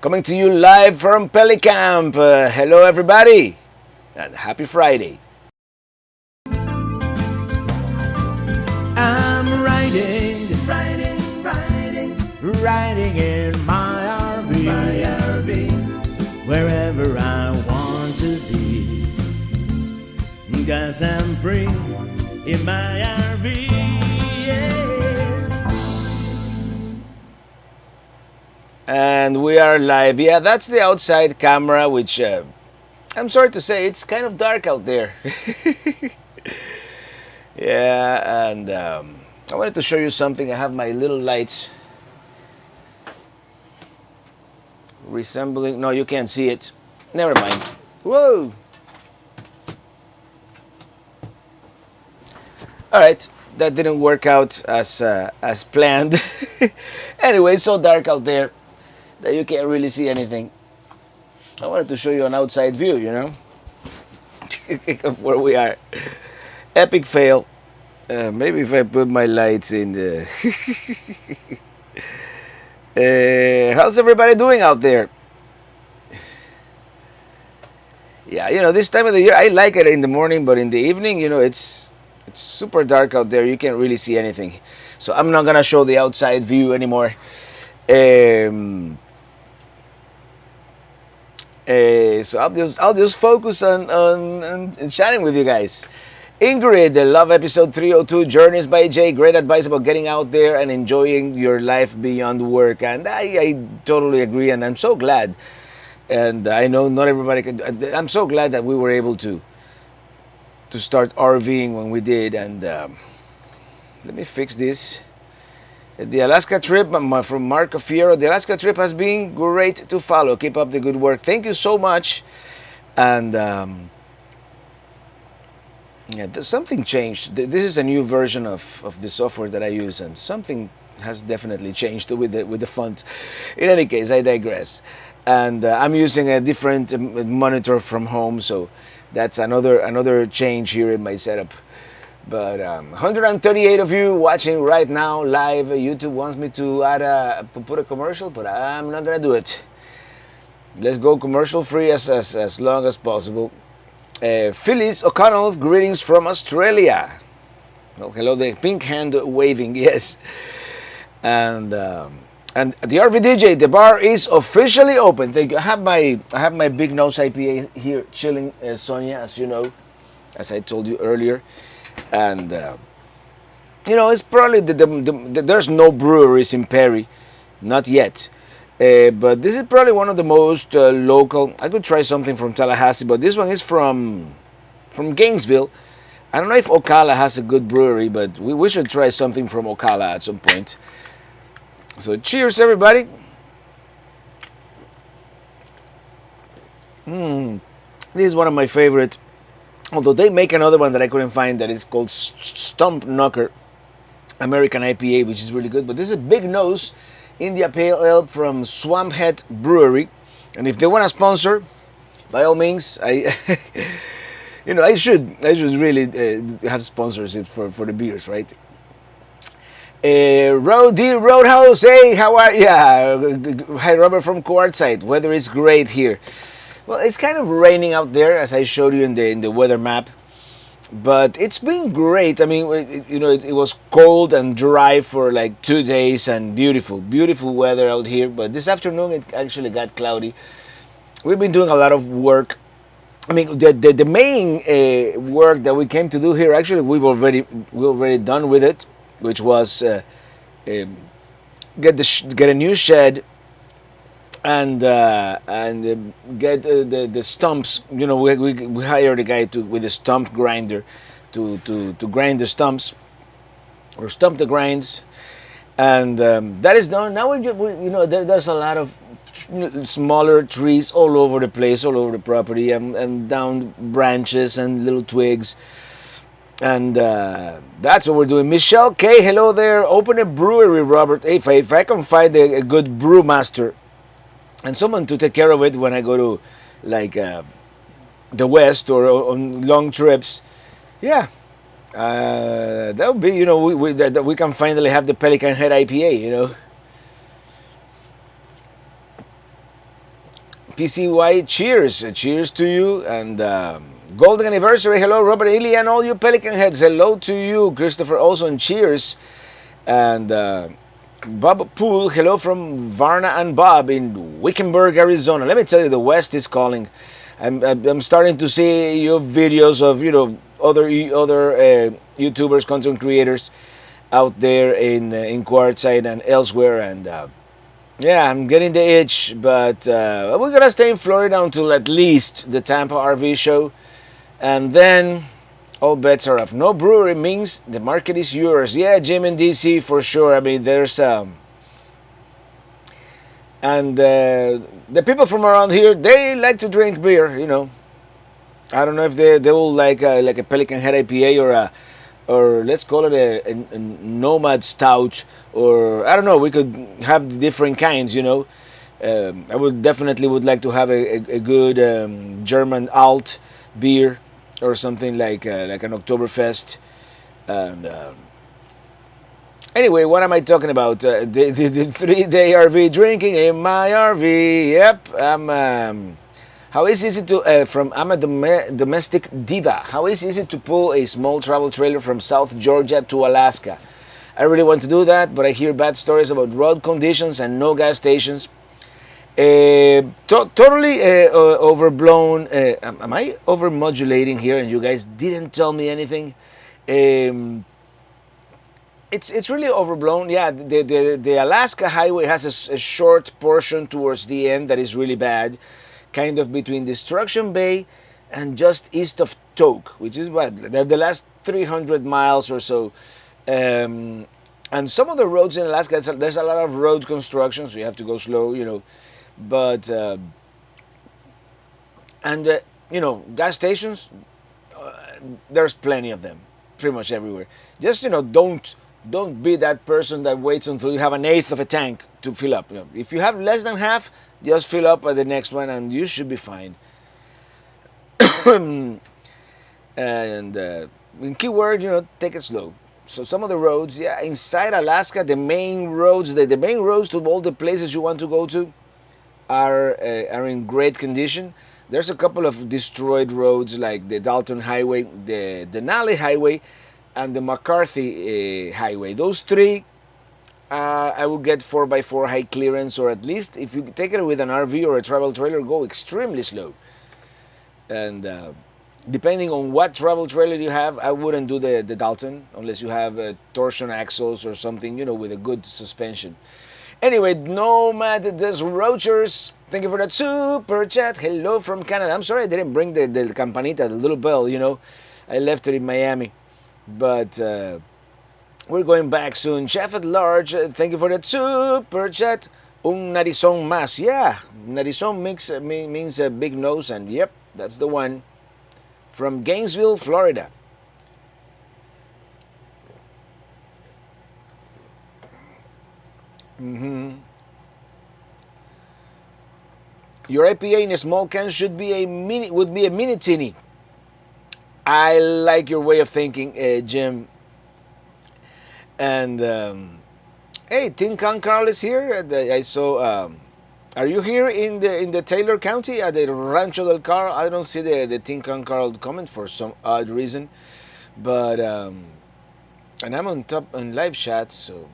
Coming to you live from Pelicamp. Hello, everybody, and happy Friday. I'm riding in my RV, wherever I want to be. 'Cause I'm free in my RV. Yeah. And we are live. Yeah, that's the outside camera, which I'm sorry to say, it's kind of dark out there. Yeah, and I wanted to show you something. I have my little lights resembling. No, you can't see it. Never mind. Whoa! All right, that didn't work out as planned. Anyway, it's so dark out there that you can't really see anything. I wanted to show you an outside view, of where we are. Epic fail. Maybe if I put my lights in the... how's everybody doing out there? Yeah, this time of the year, I like it in the morning, but in the evening, it's super dark out there. You can't really see anything. So I'm not gonna show the outside view anymore. So I'll just focus on chatting with you guys. Ingrid, the Love Episode 302, Journeys by Jay. Great advice about getting out there and enjoying your life beyond work. And I totally agree, and I'm so glad. And I know not everybody can. I'm so glad that we were able to start RVing when we did. And let me fix this. The Alaska trip from Mark Fiero. The Alaska trip has been great to follow. Keep up the good work. Thank you so much. And something changed. This is a new version of the software that I use, and something has definitely changed with the font. In any case, I digress. And I'm using a different monitor from home, so that's another change here in my setup. But 138 of you watching right now live. YouTube wants me to put a commercial, but I'm not gonna do it. Let's go commercial free as long as possible. Phyllis O'Connell, greetings from Australia. Well, hello, the pink hand waving, yes. And the RV DJ, the bar is officially open. Thank you. I have my Big Nose IPA here chilling, Sonia, as you know, as I told you earlier. And it's probably there's no breweries in Perry, not yet. But this is probably one of the most local. I could try something from Tallahassee, but this one is from Gainesville. I don't know if Ocala has a good brewery, but we should try something from Ocala at some point. So cheers, everybody. This is one of my favorite. Although they make another one that I couldn't find that is called Stump Knocker American IPA, which is really good. But this is Big Nose India Pale Ale from Swamphead Brewery, and if they want to sponsor, by all means, I should really have sponsorship for the beers, right? Roadhouse, hey, how are you? Hi, Robert from Quartzsite. Weather is great here. Well, it's kind of raining out there, as I showed you in the weather map. But it's been great. I mean, it was cold and dry for like 2 days, and beautiful weather out here. But this afternoon it actually got cloudy. We've been doing a lot of work. I mean, the main work that we came to do here, actually, we're already done with it, which was get a new shed and get the stumps. We hired a guy with a stump grinder to grind the stumps or stump the grinds, and that is done. Now there's a lot of smaller trees all over the place, all over the property, and down branches and little twigs. And that's what we're doing. Michelle K, hello there. Open a brewery, Robert. Hey, if I can find a good brewmaster and someone to take care of it when I go to like the west or on long trips, yeah, that would be, that we can finally have the Pelican Head IPA, PCY, cheers. Cheers to you. And golden anniversary. Hello, Robert Ely and all you Pelican heads. Hello to you, Christopher Olson. Cheers. And Bob Poole, hello from Varna and Bob in Wickenburg, Arizona. Let me tell you, the West is calling. I'm starting to see your videos of other YouTubers, content creators out there in Quartzsite and elsewhere, and yeah, I'm getting the itch. But we're gonna stay in Florida until at least the Tampa RV show, and then all bets are off. No brewery means the market is yours. Yeah, Jim in DC for sure. I mean, there's and the people from around here, they like to drink beer. I don't know if they will like a Pelican Head IPA or let's call it a Nomad Stout, or I don't know. We could have different kinds. I would definitely would like to have a good German alt beer or something like an Oktoberfest. And anyway, what am I talking about? The 3-day RV drinking in my RV. Yep. How is it to I'm a domestic diva. How is it to pull a small travel trailer from South Georgia to Alaska? I really want to do that, but I hear bad stories about road conditions and no gas stations. Totally overblown. Am I overmodulating here and you guys didn't tell me anything? It's really overblown. Yeah, the Alaska highway has a short portion towards the end that is really bad, kind of between Destruction Bay and just east of Toke, which is what the last 300 miles or so. And some of the roads in Alaska, there's a lot of road construction, so you have to go slow, But gas stations, there's plenty of them, pretty much everywhere. Just don't be that person that waits until you have an eighth of a tank to fill up. If you have less than half, just fill up at the next one, and you should be fine. And in keyword, take it slow. So some of the roads, yeah, inside Alaska, the main roads to all the places you want to go to are in great condition. There's a couple of destroyed roads like the Dalton Highway, the Denali Highway, and the McCarthy Highway. Those three, I would get 4x4 high clearance, or at least if you take it with an RV or a travel trailer, go extremely slow. And depending on what travel trailer you have, I wouldn't do the Dalton unless you have torsion axles or something, with a good suspension. Anyway, Nomad Des Roachers, thank you for that super chat. Hello from Canada. I'm sorry I didn't bring the campanita, the little bell, I left it in Miami. But we're going back soon. Chef at Large, thank you for that super chat. Un narizón más. Yeah, narizón means a big nose, and yep, that's the one. From Gainesville, Florida. Your IPA in a small can would be a mini tinny. I like your way of thinking, Jim. And hey, Tin Can Carl is here. I saw. Are you here in the Taylor County at the Rancho del Carl? I don't see the Tin Can Carl comment for some odd reason, but and I'm on top on live chat, so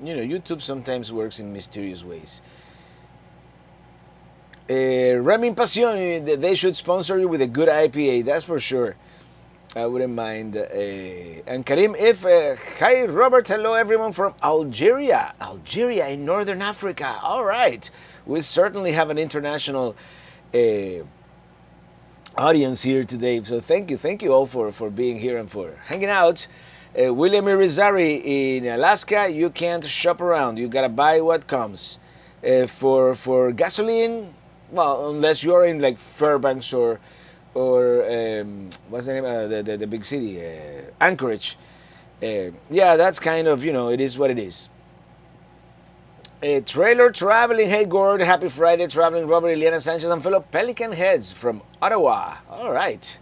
YouTube sometimes works in mysterious ways. Remin Pasión, they should sponsor you with a good IPA, that's for sure. I wouldn't mind. And Karim, hi Robert, hello everyone from Algeria in Northern Africa. All right, we certainly have an international audience here today. So thank you all for being here and for hanging out. William Irizarry in Alaska, you can't shop around. You gotta buy what comes. For gasoline, well, unless you're in like Fairbanks or what's the name? The big city, Anchorage. Yeah, that's kind of, it is what it is. Trailer traveling. Hey Gord, happy Friday traveling. Robert, Eliana Sanchez, and fellow Pelican heads from Ottawa. All right.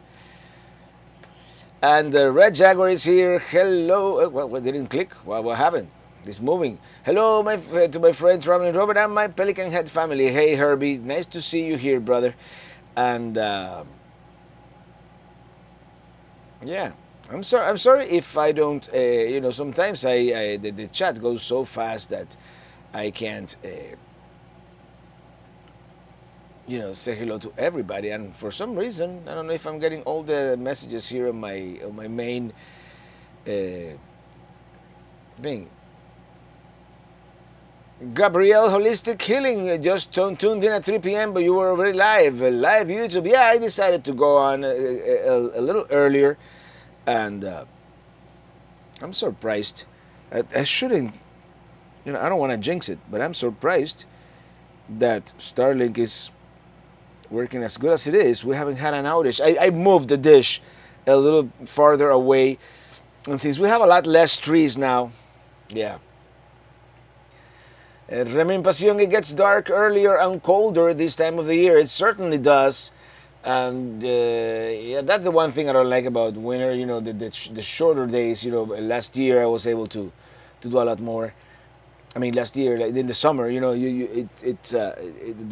And the Red Jaguar is here. Hello. What didn't click? What happened? It's moving. Hello, to my friend Traveling Robert and my Pelican Head family. Hey, Herbie, nice to see you here, brother. And yeah, I'm sorry. I'm sorry if I don't. Sometimes the chat goes so fast that I can't. Say hello to everybody. And for some reason, I don't know if I'm getting all the messages here on my main thing. Gabrielle Holistic Healing just tuned in at 3 p.m., but you were already live YouTube. Yeah, I decided to go on a little earlier, and I'm surprised. I shouldn't, I don't want to jinx it, but I'm surprised that Starlink is working as good as it is. We haven't had an outage. I moved the dish a little farther away, and since we have a lot less trees now, yeah. Remin Pasión, it gets dark earlier and colder this time of the year. It certainly does. And yeah, that's the one thing I don't like about winter, the shorter days. Last year I was able to do a lot more. I mean, last year, like in the summer, the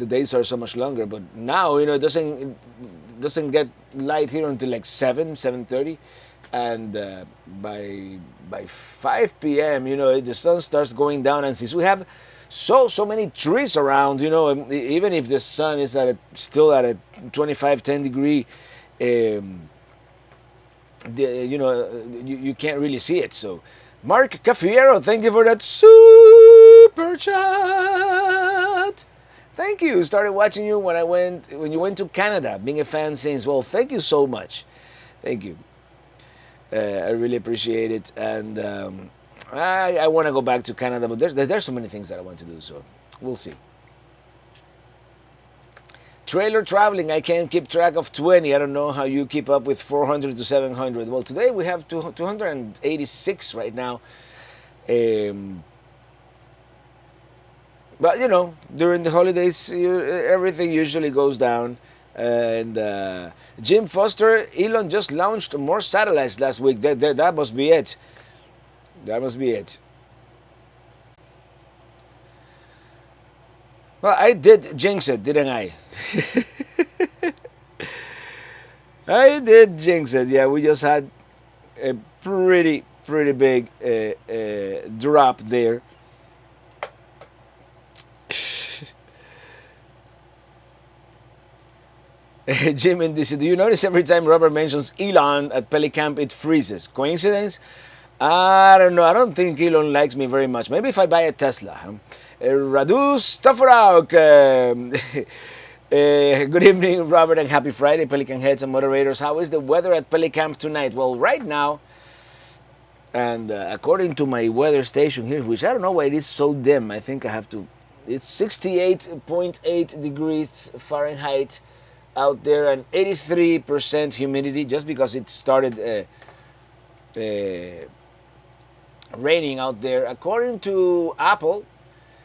days are so much longer. But now, it doesn't get light here until like 7:30. And by 5 p.m., the sun starts going down. And since we have so many trees around, even if the sun is still at a 10 degree, you can't really see it. So, Mark Cafiero, thank you for that super chat. Thank you. Started watching you when you went to Canada, being a fan since. Well, thank you so much. Thank you. I really appreciate it, and I want to go back to Canada, but there's so many things that I want to do, so we'll see. Trailer traveling, I can't keep track of 20. I don't know how you keep up with 400 to 700. Well, today we have 286 right now. But, during the holidays, everything usually goes down. And Jim Foster, Elon just launched more satellites last week. That must be it. That must be it. Well, I did jinx it, didn't I? I did jinx it. Yeah, we just had a pretty big drop there. Jim in DC, do you notice every time Robert mentions Elon at Pelicamp it freezes? Coincidence? I don't know. I don't think Elon likes me very much. Maybe if I buy a Tesla. Radu Staforauk. Good evening, Robert, and happy Friday, Pelican heads and moderators. How is the weather at Pelicamp tonight? Well, right now, and according to my weather station here, which I don't know why it is so dim. I think I have to. It's 68.8 degrees Fahrenheit out there and 83% humidity, just because it started raining out there. According to Apple,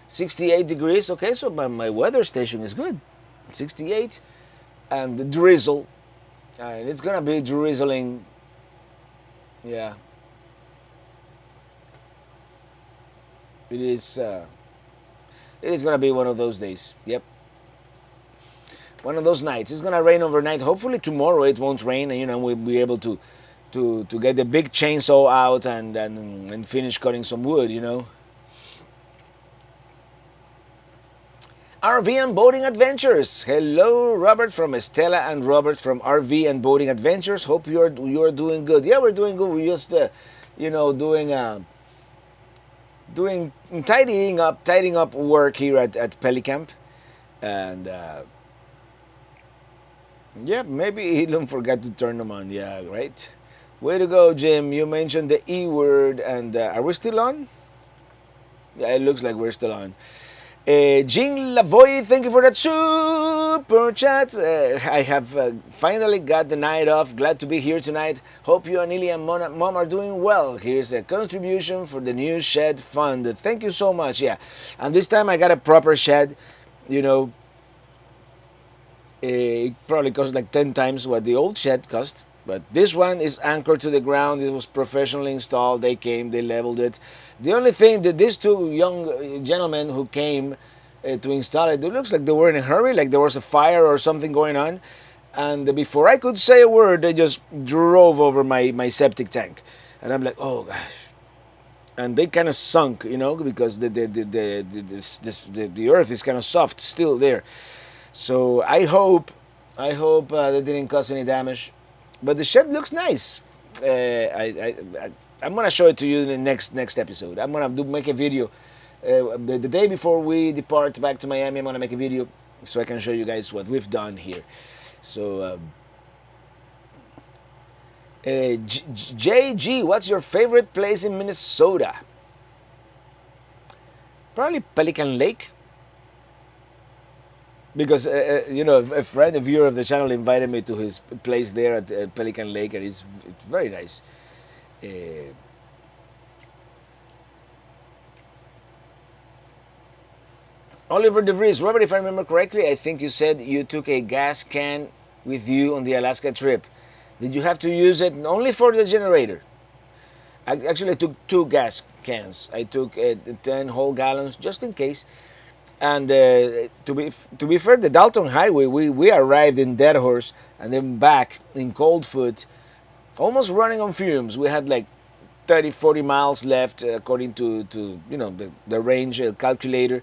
68 degrees. Okay, so my weather station is good. 68, and the drizzle, and it's gonna be drizzling. Yeah, it is. It is gonna be one of those days. Yep. One of those nights. It's gonna rain overnight. Hopefully tomorrow it won't rain, and we'll be able to get the big chainsaw out and finish cutting some wood. RV and Boating Adventures. Hello, Robert from Estela and Robert from RV and Boating Adventures. Hope you're doing good. Yeah, we're doing good. We're just doing tidying up work here at Pelicamp, and yeah, maybe Elon forgot to turn them on. Yeah, right. Way to go, Jim. You mentioned the E word, and are we still on? Yeah, it looks like we're still on. Jean Lavoy, thank you for that super chat. I have finally got the night off. Glad to be here tonight. Hope you and Ilya and Mom are doing well. Here's a contribution for the new shed fund. Thank you so much. Yeah, and this time I got a proper shed. It probably cost like 10 times what the old shed cost. But this one is anchored to the ground. It was professionally installed. They came, they leveled it. The only thing that these two young gentlemen who came to install it, it looks like they were in a hurry, like there was a fire or something going on. And before I could say a word, they just drove over my septic tank. And I'm like, oh gosh. And they kind of sunk, because the earth is kind of soft still there. So I hope they didn't cause any damage. But the shed looks nice. I'm gonna show it to you in the next episode. I'm gonna make a video the day before we depart back to Miami. I'm gonna make a video so I can show you guys what we've done here. So JG, what's your favorite place in Minnesota? Probably Pelican Lake. Because a friend, a viewer of the channel, invited me to his place there at Pelican Lake, and it's very nice. Oliver DeVries, Robert, if I remember correctly, I think you said you took a gas can with you on the Alaska trip. Did you have to use it only for the generator? I actually took 2 gas cans. I took 10 whole gallons just in case. And to be fair, the Dalton Highway, we arrived in Dead Horse and then back in Coldfoot, almost running on fumes. We had like 30-40 miles left according to the range calculator.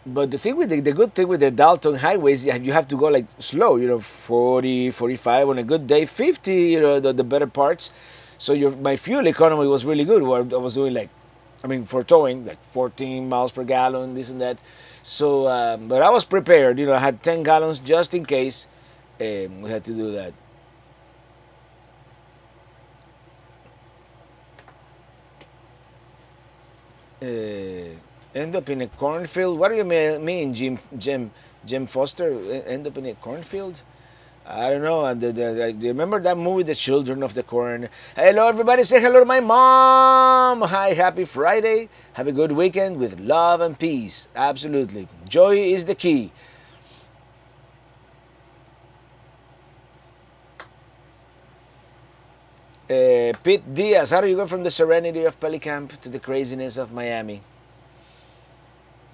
But the good thing with the Dalton highways, you have to go like slow, 40, 45 on a good day, 50, the better parts. So my fuel economy was really good. I was doing for towing, like 14 miles per gallon, this and that. So, but I was prepared. I had 10 gallons just in case we had to do that. End up in a cornfield? What do you mean, Jim Foster? End up in a cornfield? I don't know. Remember that movie, The Children of the Corn? Hello, everybody. Say hello to my mom. Hi, happy Friday. Have a good weekend with love and peace. Absolutely. Joy is the key. Pete Diaz, how do you go from the serenity of Pelicamp to the craziness of Miami?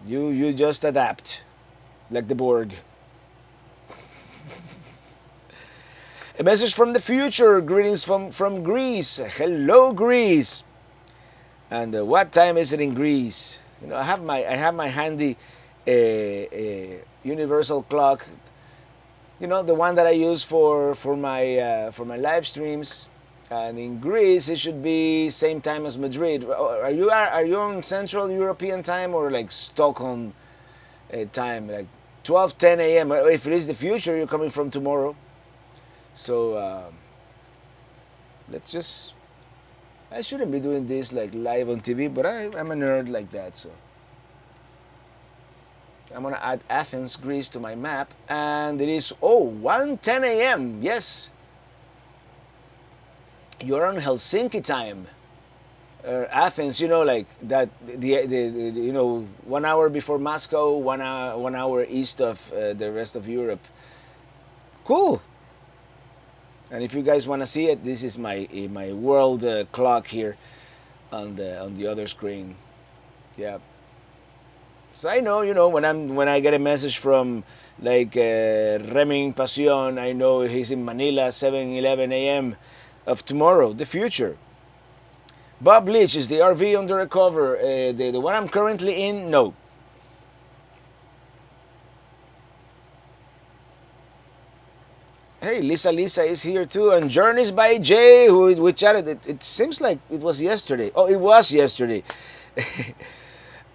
You just adapt, like the Borg. A message from the future. Greetings from Greece. Hello, Greece. And what time is it in Greece? I have my handy universal clock. The one that I use for my live streams. And in Greece, it should be same time as Madrid. Are you on Central European time or like Stockholm time, like 12:10 a.m. If it is the future, you're coming from tomorrow. So I shouldn't be doing this like live on TV, but I'm a nerd like that, so I'm gonna add Athens, Greece to my map, and it is 1:10 a.m. Yes, you're on Helsinki time. Athens, like that. The 1 hour before Moscow, 1 hour east of the rest of Europe. Cool. And if you guys want to see it, this is my world clock here on the other screen. Yeah. So I know, when I get a message from like Reming Pasion, I know he's in Manila, 7:11 a.m. of tomorrow, the future. Bob Leach, is the RV under recover? The one I'm currently in, no. Hey, Lisa is here too, and Journeys by Jay, who we chatted. It seems like it was yesterday. Oh, it was yesterday.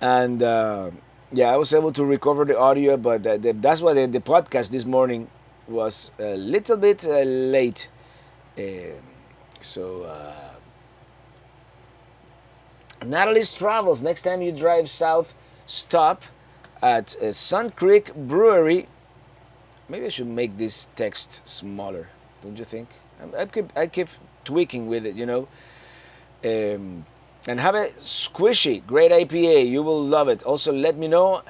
And I was able to recover the audio, but that's why the podcast this morning was a little bit late. Natalie's Travels. Next time you drive south, stop at Sun Creek Brewery. Maybe I should make this text smaller, don't you think? I keep tweaking with it, and have a squishy, great IPA. You will love it. Also, let me know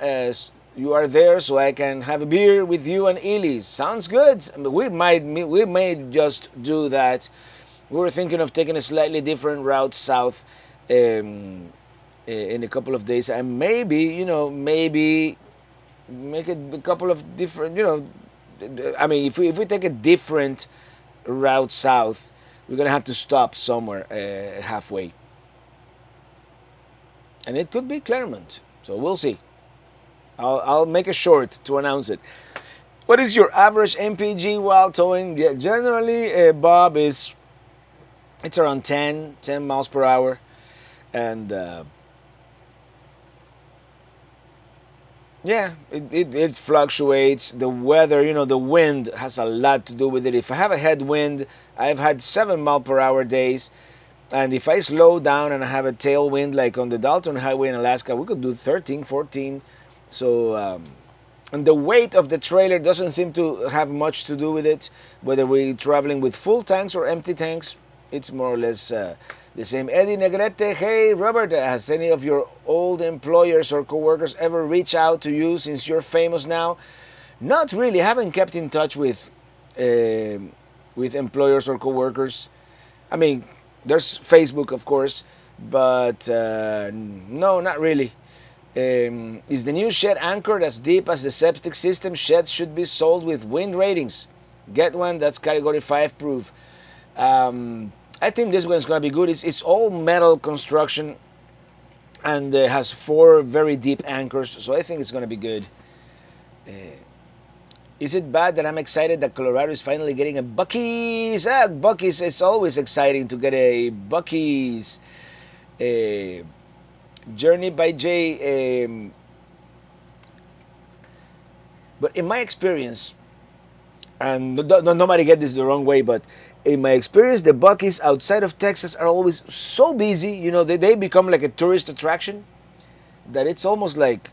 you are there so I can have a beer with you and Ely. Sounds good. I mean, we may just do that. We were thinking of taking a slightly different route south in a couple of days, and maybe maybe make it a couple of different. I mean, if we take a different route south, we're gonna have to stop somewhere halfway, and it could be Claremont. So we'll see. I'll make a short to announce it. What is your average MPG while towing? Yeah, generally, Bob, it's around 10 miles per hour, and yeah, it fluctuates. The weather, the wind has a lot to do with it. If I have a headwind, I've had 7 mile per hour days, and if I slow down and I have a tailwind, like on the Dalton Highway in Alaska, we could do 13, 14. So, and the weight of the trailer doesn't seem to have much to do with it, whether we're traveling with full tanks or empty tanks. It's more or less the same. Eddie Negrete, hey Robert, has any of your old employers or coworkers ever reached out to you since you're famous now? Not really. I haven't kept in touch with employers or coworkers. I mean, there's Facebook, of course, but no, not really. Is the new shed anchored as deep as the septic system? Sheds should be sold with wind ratings. Get one that's category 5 proof. I think this one's going to be good. It's all metal construction and has 4 very deep anchors, so I think it's going to be good. Is it bad that I'm excited that Colorado is finally getting a Buc-ee's? Buc-ee's, it's always exciting to get a Buc-ee's. Journey by Jay. But in my experience, and nobody get this the wrong way, but in my experience, the Buc-ee's outside of Texas are always so busy. They become like a tourist attraction that it's almost like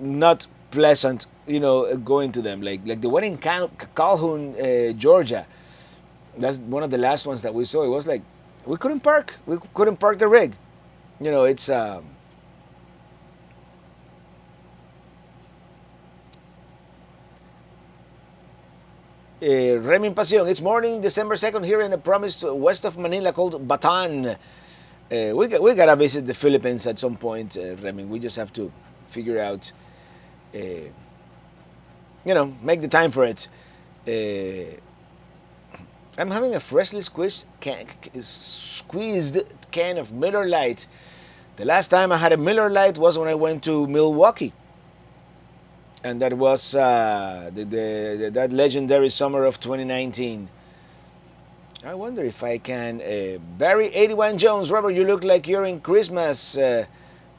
not pleasant. Going to them. Like the one in Calhoun, Georgia. That's one of the last ones that we saw. It was like we couldn't park. We couldn't park the rig. It's Remin Pasión. It's morning, December 2nd, here in a promised west of Manila called Bataan. We gotta visit the Philippines at some point, Remin. We just have to figure out, make the time for it. I'm having a freshly squeezed can of Miller Lite. The last time I had a Miller Lite was when I went to Milwaukee. And that was that legendary summer of 2019. I wonder if I can... Barry 81 Jones, Robert, you look like you're in Christmas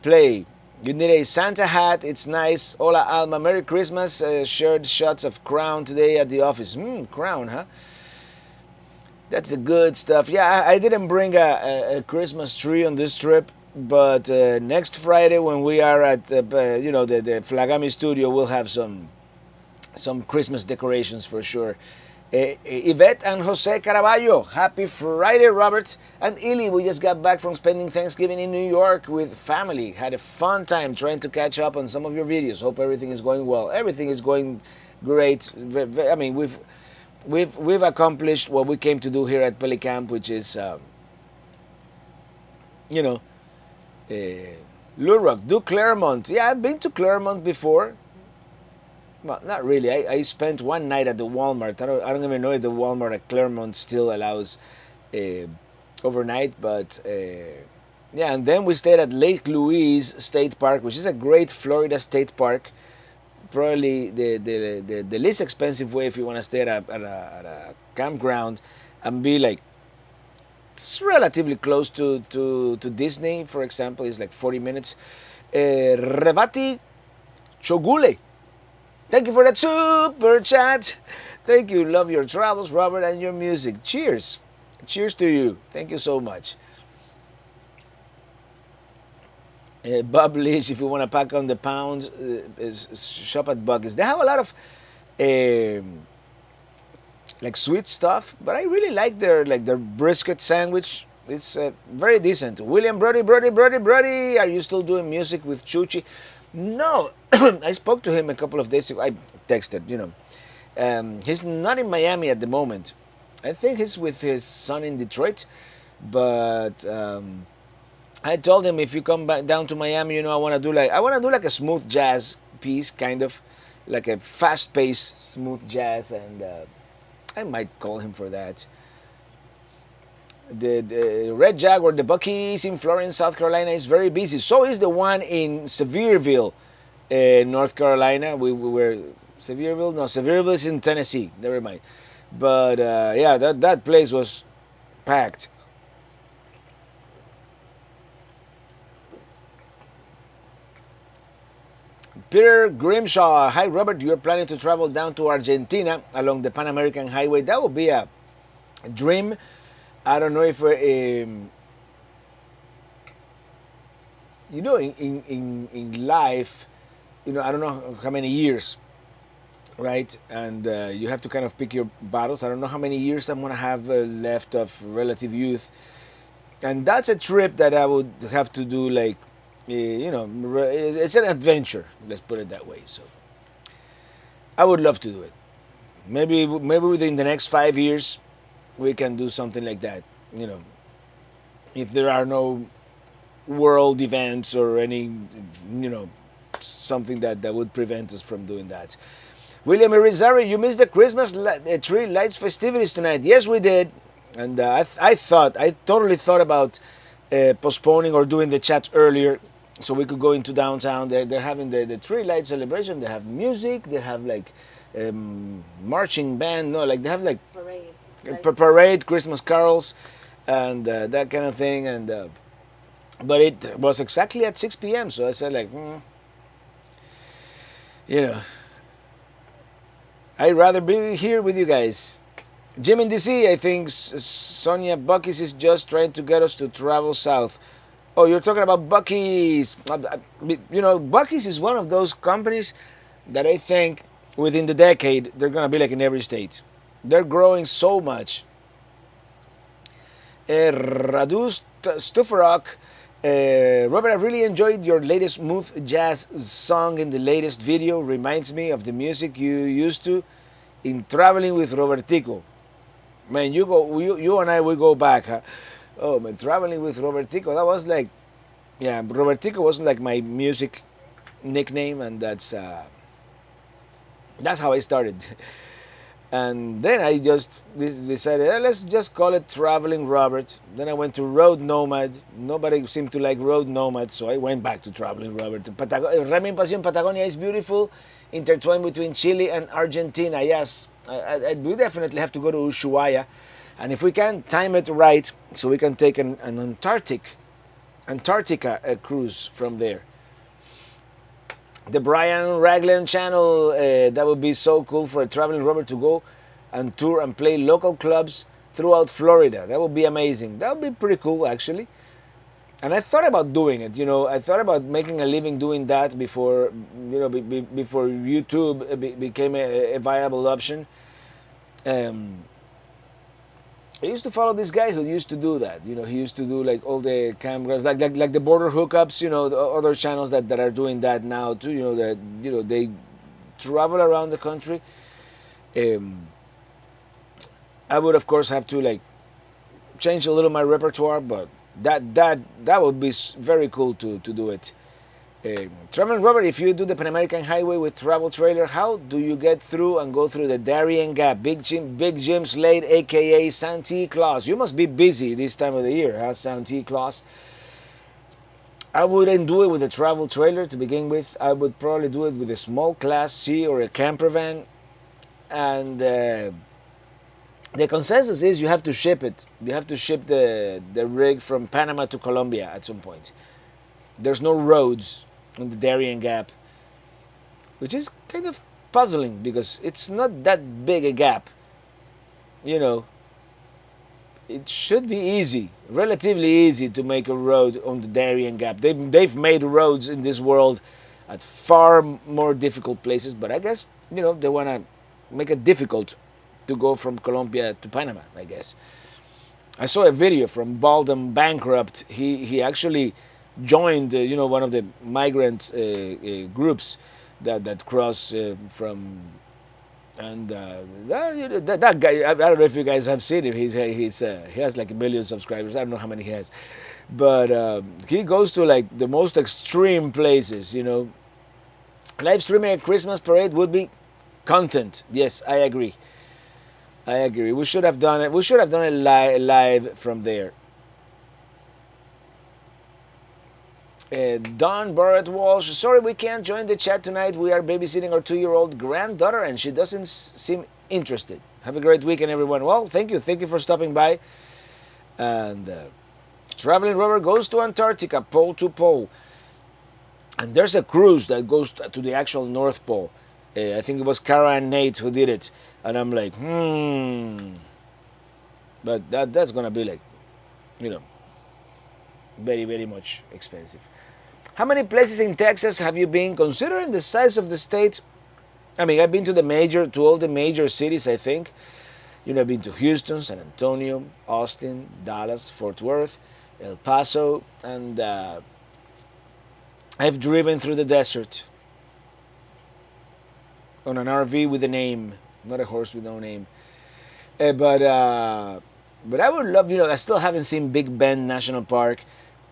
play. You need a Santa hat, it's nice. Hola Alma, Merry Christmas. Shared shots of Crown today at the office. Crown, huh? That's the good stuff. Yeah, I didn't bring a Christmas tree on this trip, but next Friday when we are at the Flagami studio, we'll have some Christmas decorations for sure. Yvette and Jose Caraballo, happy Friday, Robert. And Ili, we just got back from spending Thanksgiving in New York with family. Had a fun time trying to catch up on some of your videos. Hope everything is going well. Everything is going great. I mean, we've accomplished what we came to do here at Pelicamp, which is, Lurock, do Claremont. Yeah, I've been to Claremont before. Well, not really. I spent one night at the Walmart. I don't even know if the Walmart at Claremont still allows overnight, but yeah. And then we stayed at Lake Louise State Park, which is a great Florida state park. Probably the least expensive way if you want to stay at a campground and be like, it's relatively close to Disney, for example. It's like 40 minutes. Rebati Chogule. Thank you for that super chat. Thank you. Love your travels, Robert, and your music. Cheers. Cheers to you. Thank you so much. Bob Leach, if you want to pack on the pounds, shop at Buc-ee's. They have a lot of like sweet stuff, but I really like their brisket sandwich. It's very decent. William Brody, are you still doing music with Chuchi? No, I spoke to him a couple of days ago. I texted, he's not in Miami at the moment. I think he's with his son in Detroit. But I told him, if you come back down to Miami, I want to do like a smooth jazz piece, kind of like a fast-paced smooth jazz, and I might call him for that. The Red Jaguar, the Bucky's in Florence, South Carolina, is very busy. So is the one in Sevierville, North Carolina. We were Sevierville. No, Sevierville is in Tennessee. Never mind. But yeah, that place was packed. Peter Grimshaw, hi Robert, you're planning to travel down to Argentina along the Pan American Highway. That would be a dream. I don't know if in life, I don't know how many years, right? And you have to kind of pick your battles. I don't know how many years I'm gonna have left of relative youth, and that's a trip that I would have to do. Like, it's an adventure. Let's put it that way. So I would love to do it. Maybe within the next 5 years, we can do something like that. If there are no world events or any, something that would prevent us from doing that. William Irizarry, you missed the Christmas tree lights festivities tonight. Yes, we did. And I totally thought about postponing or doing the chat earlier so we could go into downtown. They're having the tree light celebration. They have music. They have like marching band. No, like they have like Parade. parade, Christmas carols, and that kind of thing. And but it was exactly at 6 p.m. So I said like, I'd rather be here with you guys. Jim in DC, I think Sonia Bucky's is just trying to get us to travel south. Oh, you're talking about Bucky's. Bucky's is one of those companies that I think within the decade they're going to be like in every state. They're growing so much. Radu Stufarok, Robert, I really enjoyed your latest smooth jazz song in the latest video. Reminds me of the music you used to in Traveling with Robertico. Man, you and I, we go back. Huh? Oh man, Traveling with Robertico. That was like, yeah, Robertico wasn't like my music nickname, and that's how I started. And then I just decided, let's just call it Traveling Robert. Then I went to Road Nomad. Nobody seemed to like Road Nomad, so I went back to Traveling Robert. Remy Pasión Patagonia is beautiful, intertwined between Chile and Argentina. Yes, we definitely have to go to Ushuaia. And if we can time it right, so we can take an Antarctica cruise from there. The Brian Raglan channel, that would be so cool for a Traveling Robert to go and tour and play local clubs throughout Florida. That would be amazing. That would be pretty cool, actually. And I thought about doing it. I thought about making a living doing that before, before YouTube became a viable option. I used to follow this guy who used to do that. He used to do like all the campgrounds, like the border hookups. The other channels that are doing that now too. They travel around the country. I would of course have to like change a little my repertoire, but that would be very cool to do it. Traveling Robert, if you do the Pan American Highway with travel trailer, how do you get through and go through the Darien Gap? Big Jim Slade, aka Santa Claus. You must be busy this time of the year, huh, Santa Claus? I wouldn't do it with a travel trailer to begin with. I would probably do it with a small Class C or a camper van. And the consensus is you have to ship it. You have to ship the rig from Panama to Colombia at some point. There's no roads on the Darien Gap, which is kind of puzzling because it's not that big a gap. It should be easy, relatively easy to make a road on the Darien Gap. They've made roads in this world at far more difficult places, but I guess, they want to make it difficult to go from Colombia to Panama, I guess. I saw a video from Baldwin Bankrupt. He actually joined, one of the migrant groups that cross from. And that guy, I don't know if you guys have seen him. He has like a million subscribers. I don't know how many he has, but he goes to like the most extreme places. Live streaming a Christmas parade would be content. Yes, I agree. I agree. We should have done it. We should have done it live from there. Don Barrett Walsh. Sorry, we can't join the chat tonight. We are babysitting our 2-year-old granddaughter, and she doesn't seem interested. Have a great weekend, everyone. Well, thank you. Thank you for stopping by. And Traveling Rover goes to Antarctica, pole to pole. And there's a cruise that goes to the actual North Pole. I think it was Kara and Nate who did it. And I'm like, But that's going to be like, very, very much expensive. How many places in Texas have you been? Considering the size of the state, I mean, I've been to all the major cities, I think. I've been to Houston, San Antonio, Austin, Dallas, Fort Worth, El Paso, and I've driven through the desert on an RV with a name, not a horse with no name. But I would love, I still haven't seen Big Bend National Park.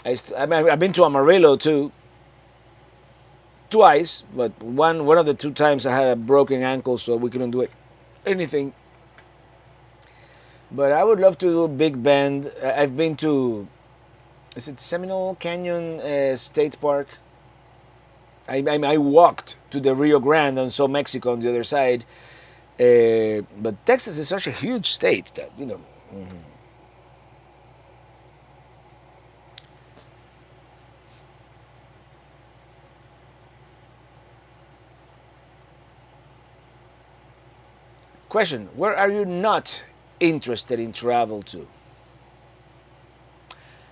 I've been to Amarillo too, twice, but one of the two times I had a broken ankle, so we couldn't do anything. But I would love to do Big Bend. I've been to, is it Seminole Canyon State Park? I walked to the Rio Grande and saw Mexico on the other side. But Texas is such a huge state that, Question, where are you not interested in travel to?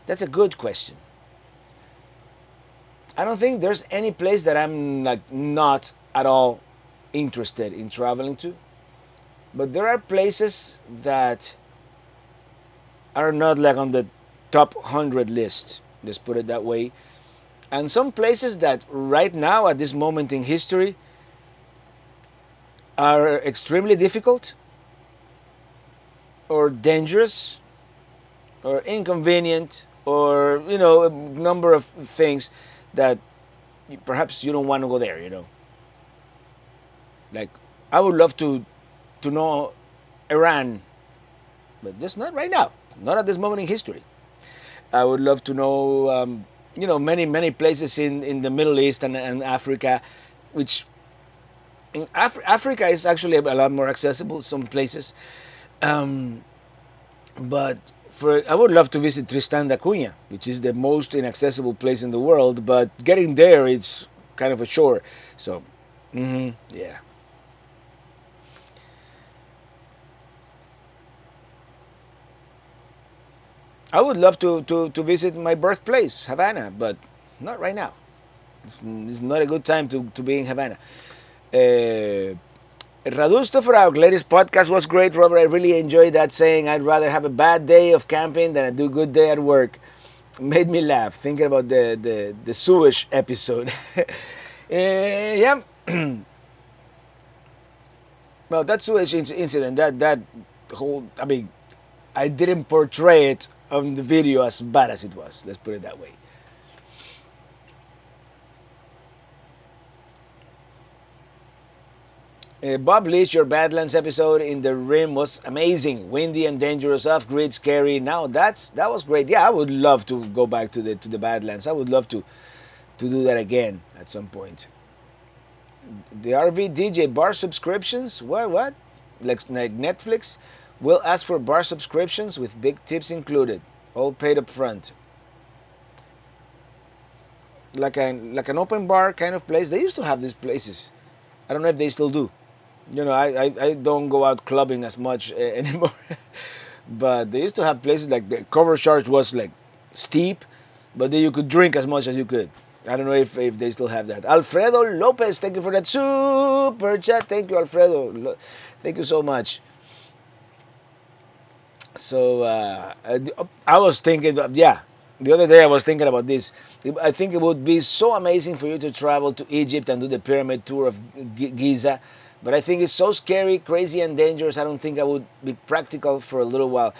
That's a good question. I don't think there's any place that I'm like not at all interested in traveling to. But there are places that are not like on the top 100 list, let's put it that way. And some places that right now at this moment in history are extremely difficult or dangerous or inconvenient or a number of things that perhaps you don't want to go there. Like I would love to know Iran, but just not right now, not at this moment in history. I would love to know many places in the Middle East and Africa, which in Africa is actually a lot more accessible, some places. But I would love to visit Tristan da Cunha, which is the most inaccessible place in the world. But getting there, it's kind of a chore. So, yeah. I would love to visit my birthplace, Havana, but not right now. It's not a good time to be in Havana. Radusto Fraug, latest podcast was great, Robert. I really enjoyed that saying. I'd rather have a bad day of camping than a good day at work. Made me laugh thinking about the sewage episode. Yeah. Well, that sewage incident, that whole, I mean, I didn't portray it on the video as bad as it was. Let's put it that way. Bob Leach, your Badlands episode in the Rim was amazing. Windy and dangerous, off-grid, scary. Now that was great. Yeah, I would love to go back to the Badlands. I would love to do that again at some point. The RV DJ bar subscriptions? What? Like Netflix will ask for bar subscriptions with big tips included, all paid up front. Like an open bar kind of place. They used to have these places. I don't know if they still do. I don't go out clubbing as much anymore. But they used to have places like the cover charge was like steep, but then you could drink as much as you could. I don't know if they still have that. Alfredo Lopez, thank you for that super chat. Thank you, Alfredo. Thank you so much. So I was thinking, the other day I was thinking about this. I think it would be so amazing for you to travel to Egypt and do the pyramid tour of Giza, but I think it's so scary, crazy, and dangerous. I don't think I would be practical for a little while.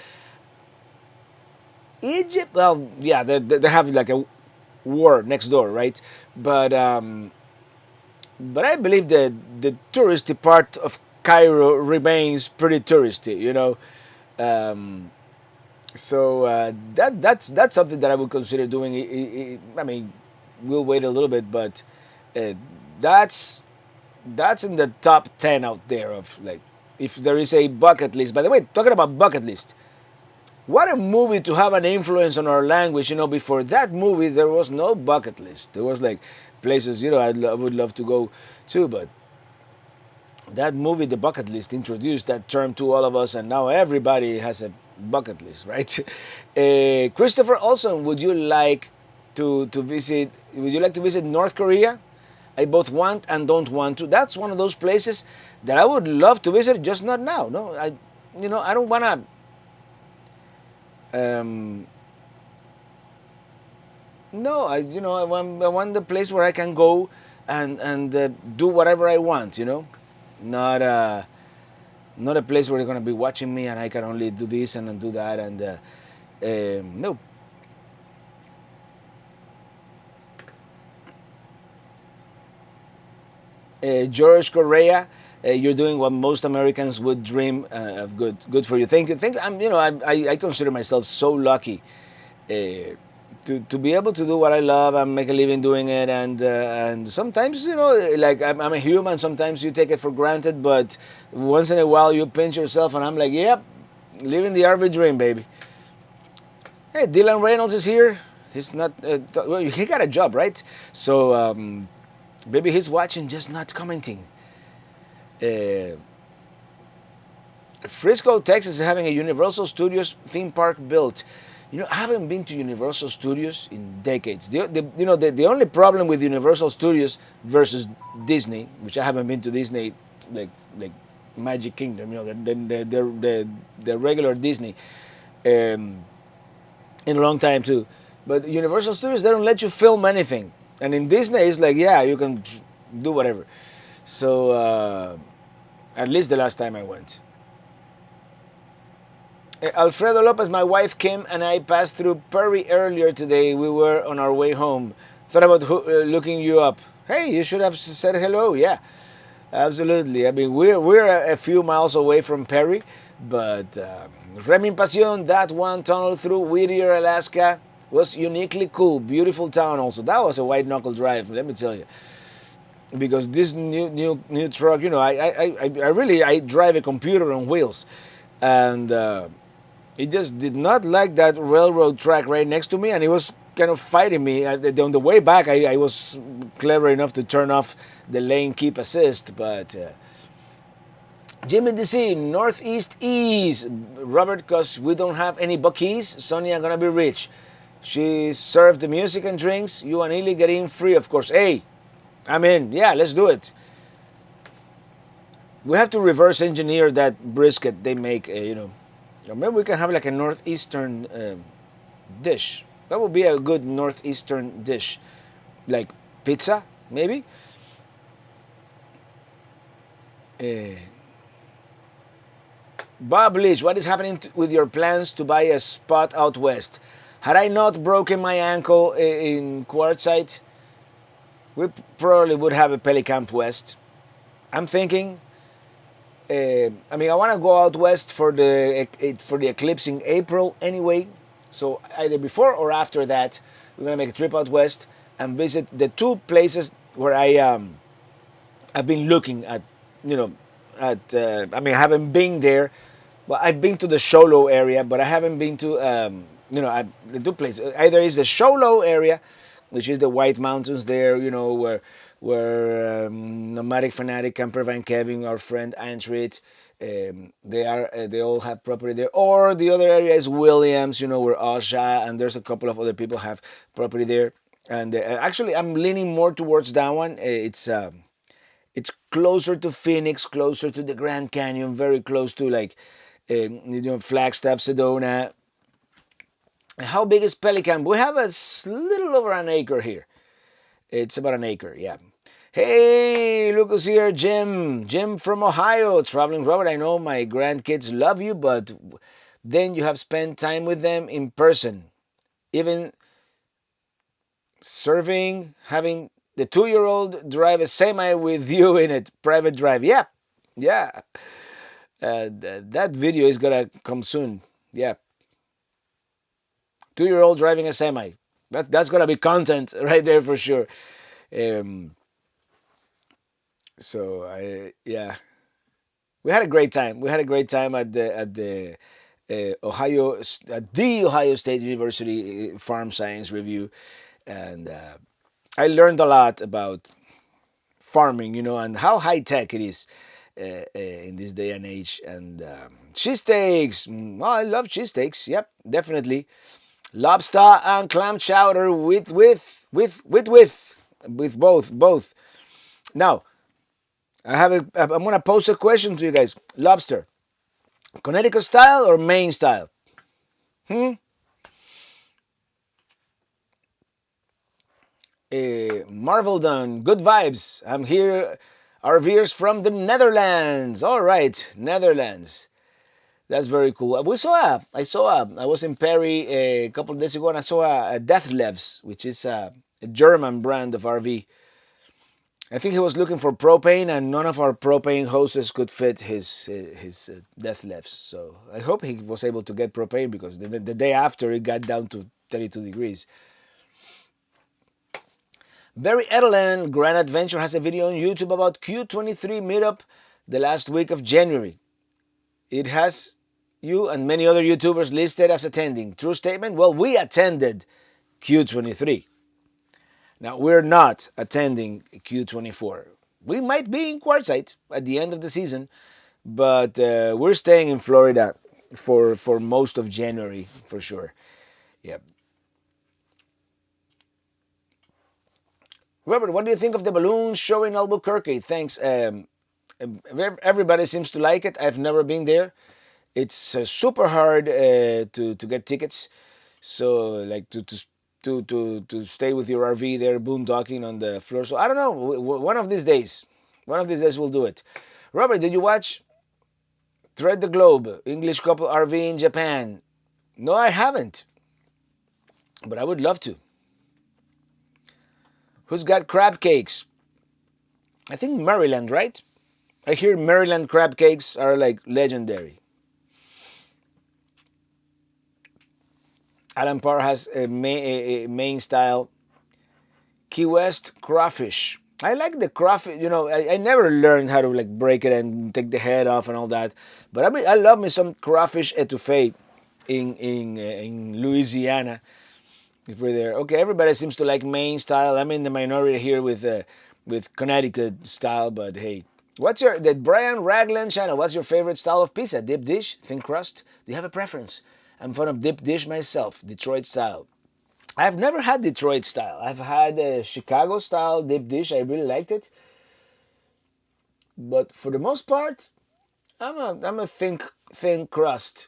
Egypt, well, yeah, they have like a war next door, right? But but I believe that the touristy part of Cairo remains pretty touristy, you know. Um, so that's something that I would consider doing. I mean, we'll wait a little bit, but uh, that's that's in the top 10 out there of like if there is a bucket list. By the way, talking about bucket list, what a movie to have an influence on our language. You know, before that movie, there was no bucket list. There was like places, you know, I would love to go to, but that movie, The Bucket List, introduced that term to all of us, and now everybody has a bucket list, right? Christopher Olson, would you like to visit? Would you like to visit North Korea? I both want and don't want to. That's one of those places that I would love to visit, just not now. No, I don't wanna. Um, no, I want the place where I can go and do whatever I want. Not not a place where they're gonna be watching me and I can only do this and do that and no. George Correa, you're doing what most Americans would dream of. Good for you. Thank you. I consider myself so lucky to be able to do what I love and make a living doing it. And sometimes, like I'm a human. Sometimes you take it for granted, but once in a while you pinch yourself, and I'm like, yep, living the RV dream, baby. Hey, Dylan Reynolds is here. He's not. Well, he got a job, right? So maybe he's watching, just not commenting. Uh, Frisco, Texas is having a Universal Studios theme park built. I haven't been to Universal Studios in decades. The only problem with Universal Studios versus Disney, which I haven't been to Disney, like Magic Kingdom, the regular Disney, in a long time too. But Universal Studios, they don't let you film anything, and in Disney, it's like, yeah, you can do whatever. So at least the last time I went. Alfredo Lopez, my wife Kim and I passed through Perry earlier today. We were on our way home. Thought about looking you up. Hey, you should have said hello. Yeah, absolutely. I mean, we're a few miles away from Perry, but Remin Pasión, that one tunnel through Whittier, Alaska, was uniquely cool. Beautiful town also. That was a white knuckle drive, let me tell you. Because this new truck, I drive a computer on wheels, and it just did not like that railroad track right next to me, and it was kind of fighting me. On the way back, I was clever enough to turn off the lane keep assist, but Jim in DC, Northeast East, Robert, because we don't have any buckies, Sonia gonna be rich. She served the music and drinks. You and Ili get in free, of course. Hey, I'm in. Yeah, let's do it. We have to reverse engineer that brisket they make, or maybe we can have like a northeastern dish. That would be a good northeastern dish, like pizza, maybe. Bob Leach, what is happening with your plans to buy a spot out west? Had I not broken my ankle in Quartzsite, we probably would have a Pelicamp West. I'm thinking. I want to go out west for the eclipse in April anyway. So either before or after that, we're gonna make a trip out west and visit the two places where I've been looking at. I haven't been there. Well, I've been to the Sholo area, but I haven't been to the two places. Either is the Sholo area, which is the White Mountains there, where Nomadic Fanatic, Camper Van Kevin, our friend Antrit, they all have property there. Or the other area is Williams, where Osha and there's a couple of other people have property there. And actually, I'm leaning more towards that one. It's closer to Phoenix, closer to the Grand Canyon, very close to like Flagstaff, Sedona, How big is Pelicamp? We have a little over an acre here. It's about an acre, yeah. Hey, look who's here, Jim. Jim from Ohio, traveling Robert. I know my grandkids love you, but then you have spent time with them in person. Even serving, having the 2 year old drive a semi with you in it, private drive. Yeah, yeah. That video is gonna come soon. Yeah, 2 year old driving a semi. That's gonna be content right there for sure. Um, so I yeah, we had a great time. We had a great time at the Ohio at the Ohio State University Farm Science Review, and I learned a lot about farming, and how high tech it is in this day and age. And cheesesteaks, well, I love cheesesteaks. Yep, definitely. Lobster and clam chowder with both. Now I'm gonna pose a question to you guys. Lobster, Connecticut style or Maine style? Hmm. Marvel done. Good vibes. I'm here. Our viewers from the Netherlands. All right, Netherlands. That's very cool. I was in Perry a couple of days ago, and I saw a Deathlevs, which is a German brand of RV. I think he was looking for propane, and none of our propane hoses could fit his Deathlevs. So I hope he was able to get propane, because the day after it got down to 32 degrees. Barry Edelman, Grand Adventure, has a video on YouTube about Q23 meetup the last week of January. It has you and many other YouTubers listed as attending. True statement? Well, we attended Q23. Now, we're not attending Q24. We might be in Quartzsite at the end of the season, but we're staying in Florida for most of January for sure. Yep. Robert, what do you think of the balloon show in Albuquerque? Thanks. Everybody seems to like it. I've never been there. It's super hard to get tickets. So like to stay with your RV there boondocking on the floor. So I don't know. One of these days we'll do it. Robert, did you watch Thread the Globe, English couple RV in Japan? No, I haven't, but I would love to. Who's got crab cakes? I think Maryland, right? I hear Maryland crab cakes are like legendary. Alan Parr has a Maine style Key West crawfish. I like the crawfish. I never learned how to like break it and take the head off and all that. But I love me some crawfish etouffee in Louisiana. If we're there, okay. Everybody seems to like Maine style. I'm in the minority here with Connecticut style. But hey, what's the Brian Ragland channel? What's your favorite style of pizza? Deep dish, thin crust? Do you have a preference? I'm fond of deep dish myself, Detroit style. I've never had Detroit style. I've had a Chicago style deep dish. I really liked it. But for the most part, I'm a thin crust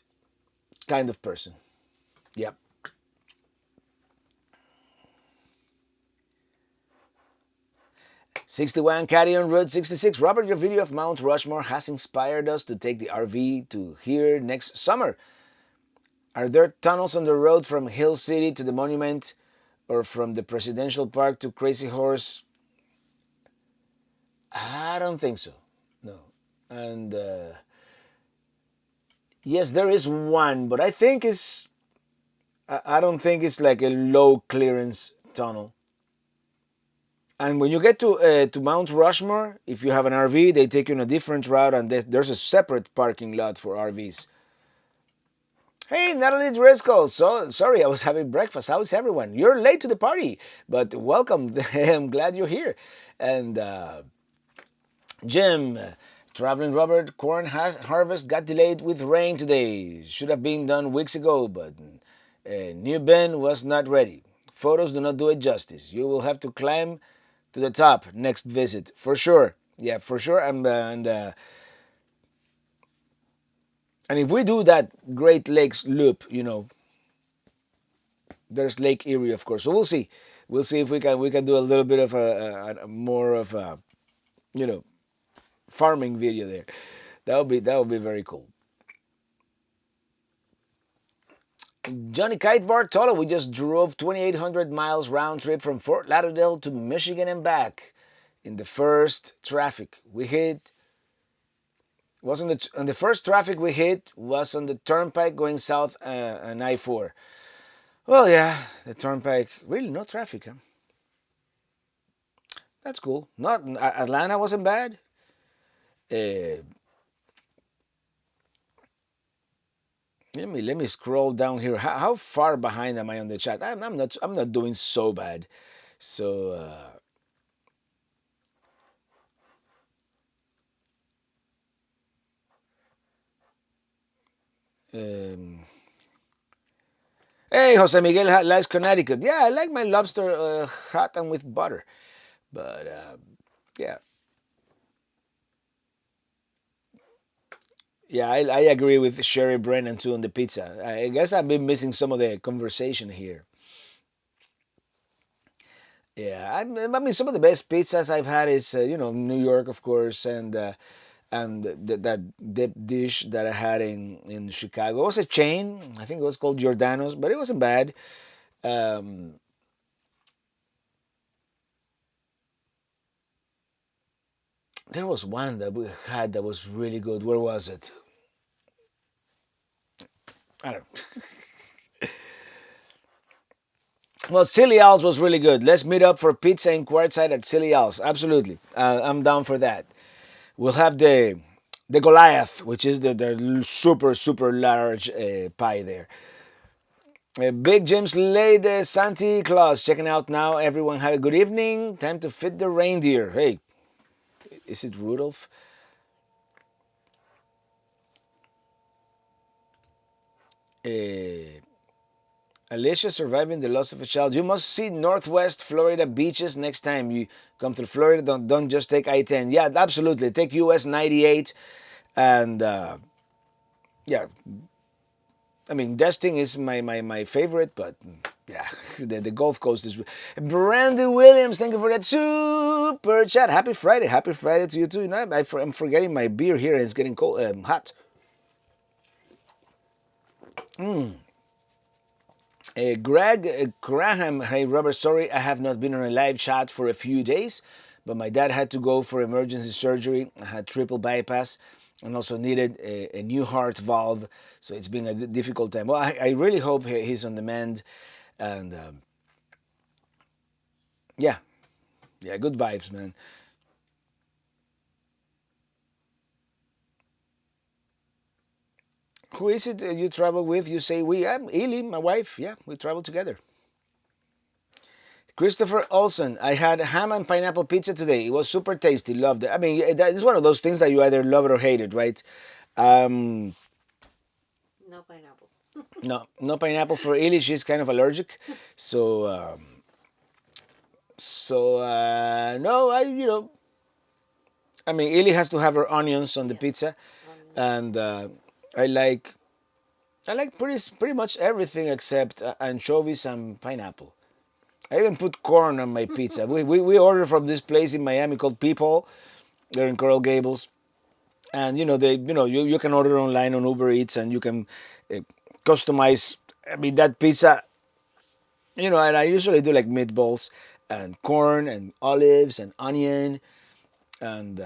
kind of person. Yep. '61 Caddy on Route 66. Robert, your video of Mount Rushmore has inspired us to take the RV to here next summer. Are there tunnels on the road from Hill City to the monument, or from the Presidential Park to Crazy Horse? I don't think so. No. And yes, there is one, but I don't think it's like a low clearance tunnel. And when you get to Mount Rushmore, if you have an RV, they take you on a different route, and there's a separate parking lot for RVs. Hey, Natalie Driscoll. So sorry, I was having breakfast. How is everyone? You're late to the party, but welcome. I'm glad you're here. And Jim, traveling Robert, corn harvest got delayed with rain today. Should have been done weeks ago, but new bin was not ready. Photos do not do it justice. You will have to climb to the top next visit for sure. Yeah, for sure. And if we do that Great Lakes loop, there's Lake Erie, of course. So we'll see. We'll see if we can do a little bit of a more of a you know farming video there. That would be very cool. Johnny Kite Bartolo, we just drove 2,800 miles round trip from Fort Lauderdale to Michigan and back. In the first traffic we hit was on the first traffic we hit was on the turnpike going south on I-4. Well, yeah, the turnpike really no traffic, huh? That's cool. Not Atlanta wasn't bad. Uh, let me scroll down here. How far behind am I on the chat? I'm not doing so bad. So um, hey, Jose Miguel likes Connecticut. Yeah, I like my lobster hot and with butter. But yeah, yeah, I agree with Sherry Brennan too on the pizza. I guess I've been missing some of the conversation here. Yeah, I mean, some of the best pizzas I've had is New York, of course, and that dip dish that I had in Chicago. It was a chain. I think it was called Giordano's, but it wasn't bad. Um, there was one that we had that was really good. Where was it? I don't know. Well, Silly Al's was really good. Let's meet up for pizza in Quartzsite at Silly Al's. Absolutely, I'm down for that. We'll have the Goliath, which is the super super large pie there. Big Jim's laid Santa Claus checking out now. Everyone have a good evening. Time to fit the reindeer. Hey, is it Rudolph? Uh, Alicia surviving the loss of a child. You must see Northwest Florida beaches next time you come to Florida. Don't just take I-10. Yeah, absolutely. Take US 98 and yeah. I mean, Destin is my favorite, but yeah, the Gulf Coast is. Brandy Williams, thank you for that super chat. Happy Friday. Happy Friday to you too. I'm forgetting my beer here and it's getting cold, hot. Greg Graham, hey Robert, sorry I have not been on a live chat for a few days, but my dad had to go for emergency surgery. I had triple bypass and also needed a new heart valve, so it's been a difficult time. Well, I really hope he's on the mend, and yeah, yeah, good vibes, man. Who is it you travel with? You say we. I'm Ely, my wife. Yeah, we travel together. Christopher Olson, I had ham and pineapple pizza today. It was super tasty. Loved it. I mean, it's one of those things that you either love it or hate it, right? Um, No pineapple. no, no pineapple for Ili. She's kind of allergic, so no. I mean, Ili has to have her onions on the Yes. pizza, Onions. and I like I like pretty much everything except anchovies and pineapple. I even put corn on my pizza. We ordered from this place in Miami called People. They're in Coral Gables, and you can order online on Uber Eats, and you can uh, customize. I mean that pizza. And I usually do like meatballs and corn and olives and onion and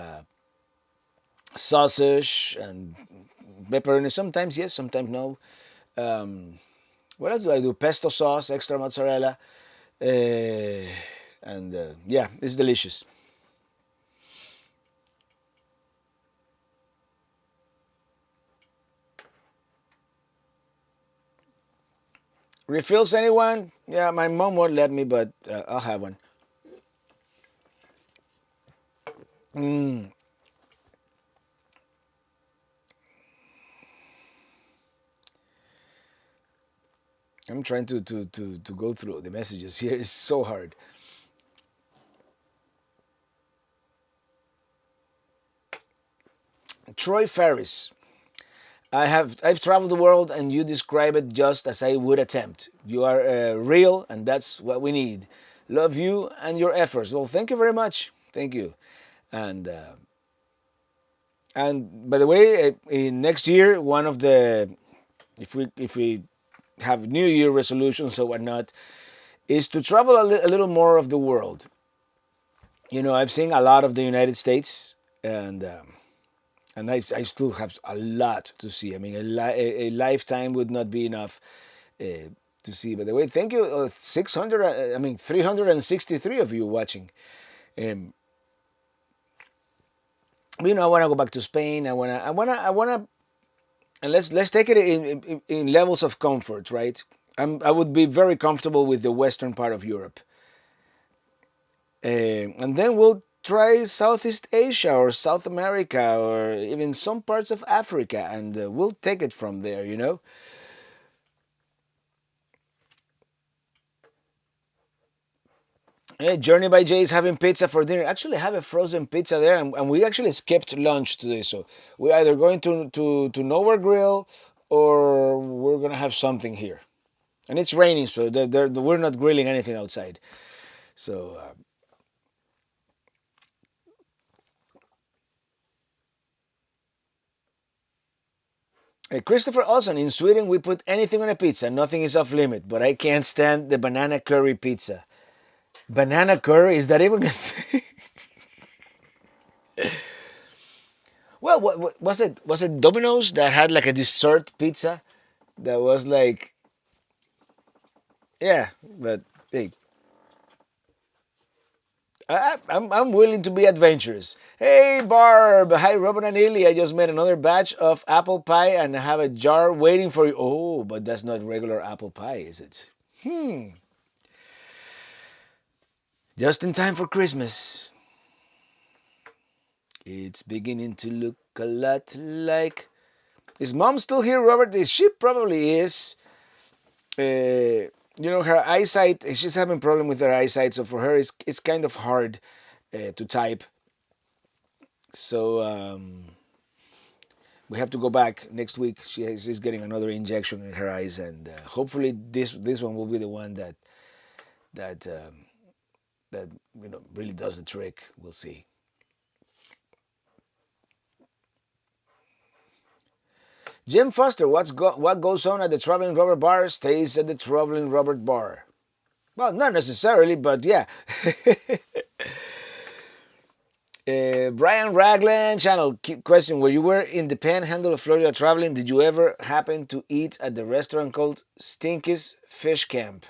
sausage and pepperoni. Sometimes yes, sometimes no. Um, what else do I do? Pesto sauce, extra mozzarella, and yeah, it's delicious. Refills anyone? Yeah, my mom won't let me, but I'll have one. Mm, I'm trying to go through the messages here. It's so hard. Troy Ferris. I've traveled the world, and you describe it just as I would attempt. You are real, and that's what we need. Love you and your efforts. Well, thank you very much. Thank you. And and by the way, in next year, one of the if we have New Year resolutions or whatnot, is to travel a little more of the world. You know, I've seen a lot of the United States, and I still have a lot to see. I mean, a lifetime would not be enough to see. By the way, thank you, 600. I mean, 363 of you watching. Um, you know, I want to go back to Spain. I wanna, and let's take it in levels of comfort, right? I would be very comfortable with the western part of Europe. And then we'll try Southeast Asia or South America or even some parts of Africa, and we'll take it from there, you know. Journey by Jay is having pizza for dinner. Actually, have a frozen pizza there, and we actually skipped lunch today, so we're either going to Nowhere Grill or we're gonna have something here. And it's raining, so we're not grilling anything outside. So Christopher Olson, in Sweden, we put anything on a pizza. Nothing is off limit, but I can't stand the banana curry pizza. Banana curry? Is that even a thing? Well, what was it? Was it Domino's that had like a dessert pizza that was like, yeah, but hey, I'm willing to be adventurous. Hey, Barb. Hi, Robert and Illy. I just made another batch of apple pie and have a jar waiting for you. Oh, but that's not regular apple pie, is it? Just in time for Christmas. It's beginning to look a lot like. Is mom still here, Robert? She probably is. You know, her eyesight, she's having a problem with her eyesight, so for her, it's kind of hard to type. So we have to go back next week. She's getting another injection in her eyes, and hopefully this one will be the one that that really does the trick. We'll see. Jim Foster, what goes on at the Traveling Robert Bar stays at the Traveling Robert Bar. Well, not necessarily, but yeah. Brian Ragland channel question: When you were in the Panhandle of Florida traveling, did you ever happen to eat at the restaurant called Stinky's Fish Camp?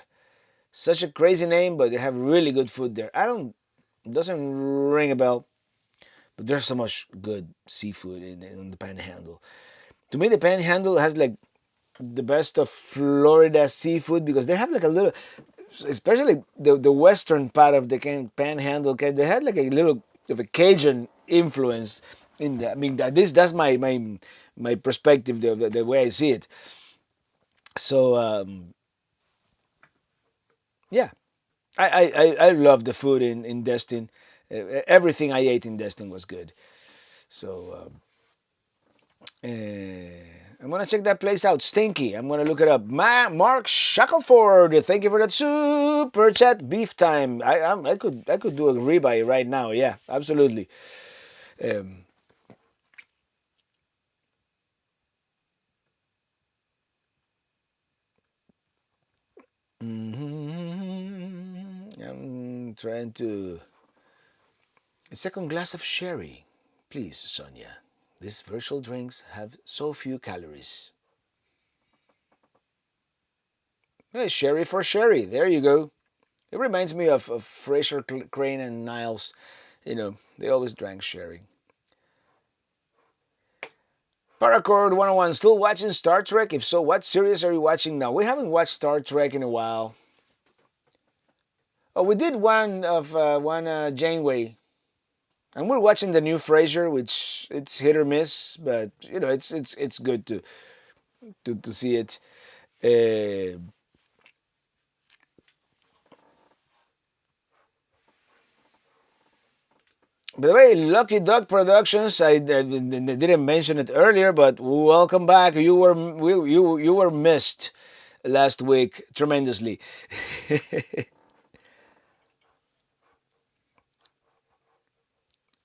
Such a crazy name, but they have really good food there. I don't Doesn't ring a bell, but there's so much good seafood in the Panhandle. To me, the Panhandle has like the best of Florida seafood because they have like a little, especially the western part of the Panhandle. They had like a little of a Cajun influence in that. I mean, that's my perspective, the way I see it. So yeah, I love the food in Destin. Everything I ate in Destin was good. So I'm gonna check that place out. Stinky. I'm gonna look it up. Mark Shackleford. Thank you for that super chat. Beef time. I could do a ribeye right now. Yeah, absolutely. Um, I'm trying to. A second glass of sherry, please, Sonia. These virtual drinks have so few calories. Hey, sherry for sherry. There you go. It reminds me of Fraser Crane and Niles. They always drank sherry. Paracord 101, still watching Star Trek? If so, what series are you watching now? We haven't watched Star Trek in a while. Oh, we did one Janeway, and we're watching the new Frasier, which it's hit or miss, but it's good to see it. Uh, By the way, Lucky Duck Productions. I didn't mention it earlier, but welcome back. You were missed last week tremendously.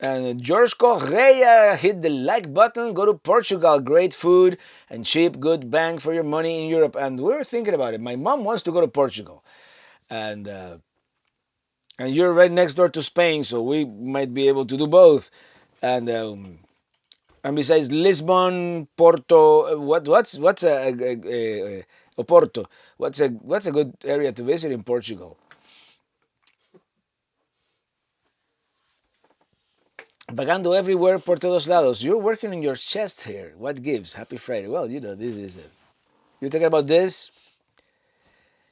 And George Correa hit the like button. Go to Portugal. Great food and cheap, good bang for your money in Europe. And we're thinking about it. My mom wants to go to Portugal, and you're right next door to Spain, so we might be able to do both. And besides Lisbon, Porto, what's Oporto? What's a good area to visit in Portugal? Vagando everywhere por todos lados. You're working on your chest here. What gives? Happy Friday. Well, this is it. You talking about this?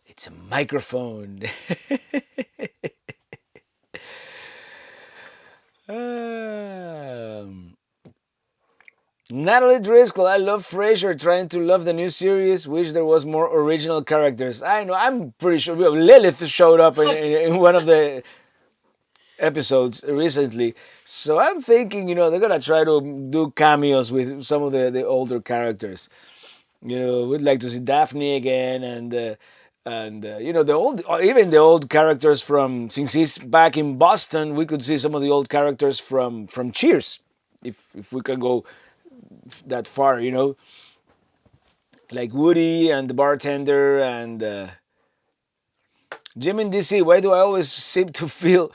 It's a microphone. um, Natalie Driscoll, I love Frasier. Trying to love the new series. Wish there was more original characters. I know. I'm pretty sure Lilith showed up in one of the episodes recently. So I'm thinking, they're gonna try to do cameos with some of the older characters. We'd like to see Daphne again, and the old, even the old characters from, since he's back in Boston, we could see some of the old characters from Cheers, if we can go that far, like Woody and the bartender and Jim in DC. Why do I always seem to feel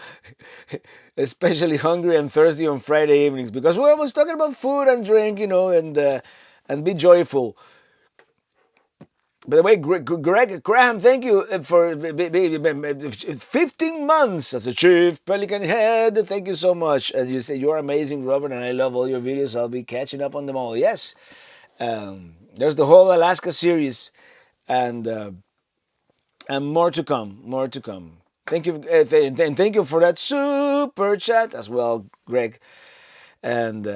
especially hungry and thirsty on Friday evenings? Because we're always talking about food and drink, and be joyful. By the way, Greg Graham, thank you for 15 months as a chief Pelican head. Thank you so much. And you say you're amazing, Robert, and I love all your videos. I'll be catching up on them all. Yes, there's the whole Alaska series, and more to come. More to come. Thank you, and thank you for that super chat as well, Greg. And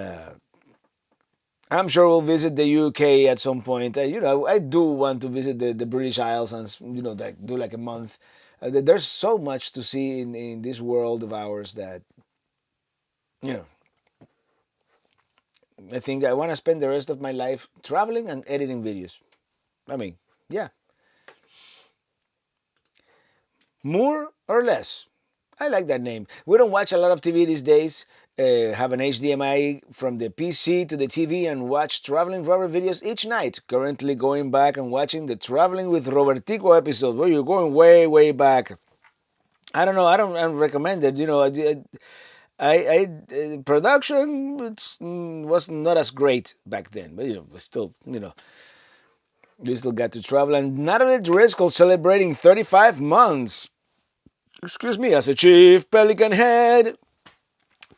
I'm sure we'll visit the UK at some point. I do want to visit the British Isles and do like a month. There's so much to see in this world of ours that you know I think I want to spend the rest of my life traveling and editing videos. I mean, yeah, more or less. I like that name. We don't watch a lot of TV these days. Have an HDMI from the PC to the TV and watch Traveling Robert videos each night. Currently going back and watching the Traveling with Robertico episode. Well, you're going way, way back. I don't know. I don't recommend it. Production was not as great back then, but still, we still got to travel. And Natalie Driscoll celebrating 35 months. Excuse me, as a chief Pelican head.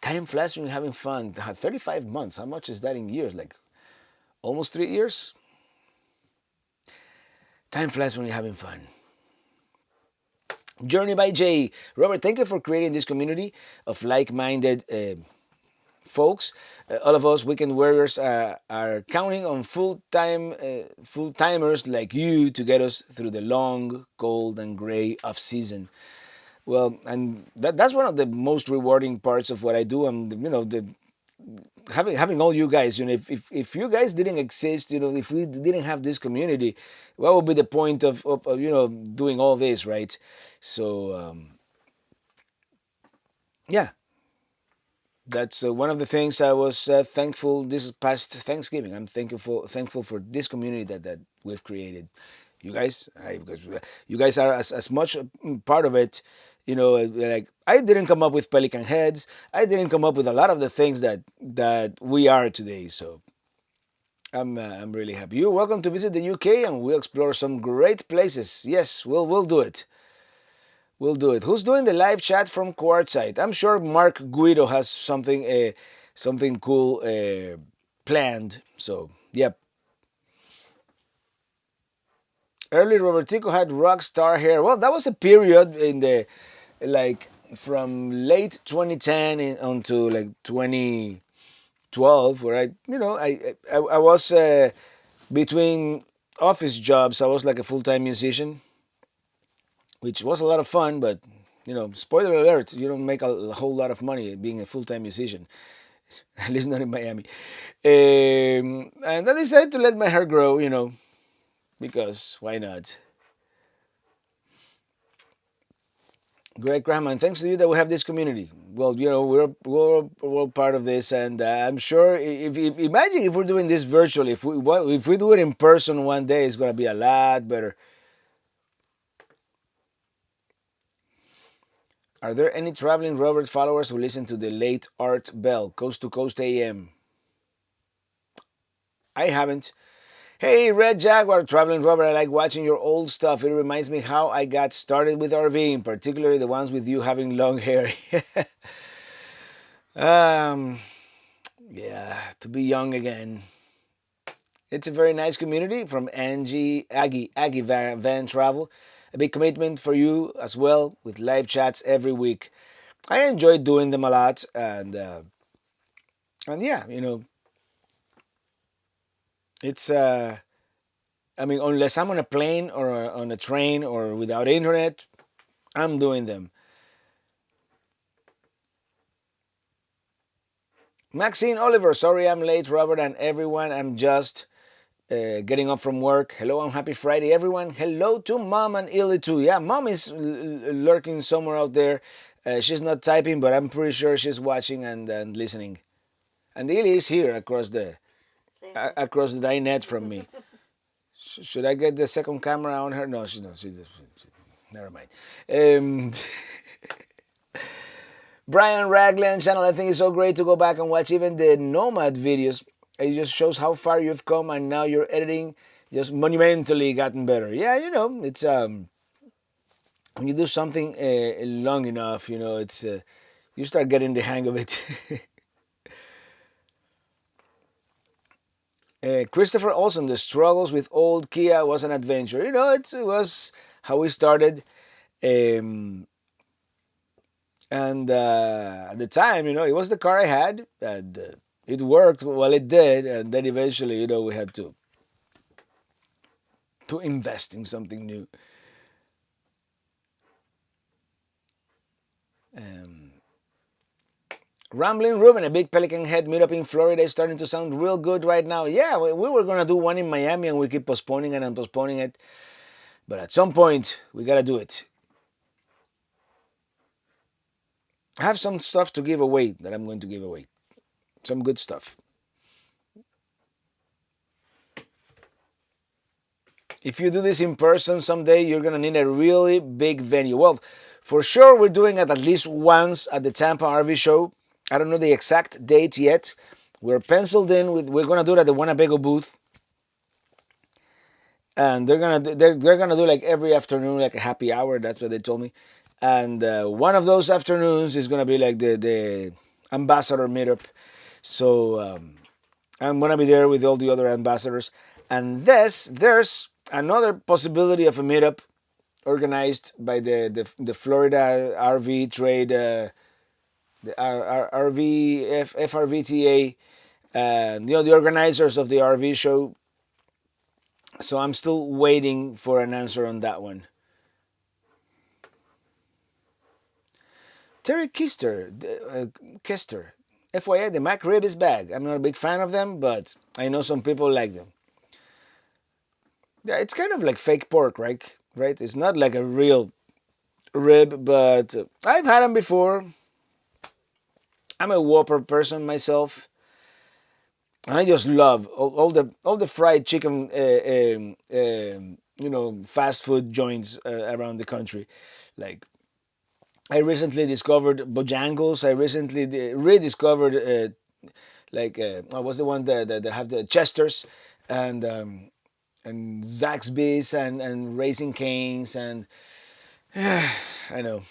Time flies when you're having fun. 35 months. How much is that in years? Like almost 3 years? Time flies when you're having fun. Journey by Jay. Robert, thank you for creating this community of like-minded folks. All of us weekend warriors are counting on full-timers like you to get us through the long, cold, and gray off-season. Well, and that's one of the most rewarding parts of what I do. And having all you guys. If you guys didn't exist, if we didn't have this community, what would be the point of doing all this, right? So yeah, that's one of the things I was thankful this past Thanksgiving. I'm thankful for this community that we've created. You guys, because you guys are as much part of it. Like I didn't come up with Pelican heads. I didn't come up with a lot of the things that we are today. So I'm really happy. You're welcome to visit the UK, and we'll explore some great places. Yes, we'll do it. We'll do it. Who's doing the live chat from Quartzsite? I'm sure Mark Guido has something cool planned. So yep. Early Robertico had rock star hair. Well, that was a period in the like from late 2010 onto like 2012 where I was between office jobs. I was like a full-time musician, which was a lot of fun, but Spoiler alert, you don't make a whole lot of money being a full-time musician, at least not in Miami. And I decided to let my hair grow, because why not? Great, Graham, and thanks to you that we have this community. Well, we're all part of this, and I'm sure if imagine if we're doing this virtually, if we do it in person one day, it's gonna be a lot better. Are there any traveling Robert followers who listen to the late Art Bell, Coast to Coast AM? I haven't. Hey, Red Jaguar, Traveling Robert, I like watching your old stuff. It reminds me how I got started with RVing, particularly the ones with you having long hair. um, yeah, to be young again. It's a very nice community from Aggie Van Travel. A big commitment for you as well with live chats every week. I enjoy doing them a lot, and yeah, it's I mean, unless I'm on a plane or on a train or without internet, I'm doing them. Maxine Oliver, sorry I'm late, Robert, and everyone. I'm just getting up from work. Hello, I'm happy Friday, everyone. Hello to Mom and Illy too. Yeah, Mom is lurking somewhere out there. She's not typing, but I'm pretty sure she's watching and listening. And Illy is here across the dinette from me. Should I get the second camera on her? No, never mind. Um, Brian Ragland channel, I think it's so great to go back and watch even the Nomad videos. It just shows how far you've come, and now your editing just monumentally gotten better. Yeah, it's when you do something long enough, it's you start getting the hang of it. Christopher Olson, the struggles with old Kia was an adventure. It was how we started. Um, and at the time, it was the car I had, and it worked while it did. And then eventually, we had to invest in something new. Um, Rambling Ruben, a big Pelican Head meetup in Florida is starting to sound real good right now. Yeah, we were going to do one in Miami and we keep postponing it and postponing it. But at some point, we got to do it. I have some stuff to give away that I'm going to give away. Some good stuff. If you do this in person someday, you're going to need a really big venue. Well, for sure, we're doing it at least once at the Tampa RV show. I don't know the exact date yet. We're penciled in we're going to do it at the Winnebago booth. And they're gonna do like every afternoon, like a happy hour. That's what they told me. And one of those afternoons is gonna be like the ambassador meetup. So I'm gonna be there with all the other ambassadors. And there's another possibility of a meetup organized by the Florida RV trade, the FRVTA, and the organizers of the RV show. So I'm still waiting for an answer on that one. Terry Kister, FYI, the McRib is back. I'm not a big fan of them, but I know some people like them. Yeah, it's kind of like fake pork, right? Right? It's not like a real rib, but I've had them before. I'm a Whopper person myself, and I just love all the fried chicken, fast food joints around the country. Like I recently discovered Bojangles. I recently rediscovered what was the one that have the Chesters and Zaxby's and Raising Canes and I know.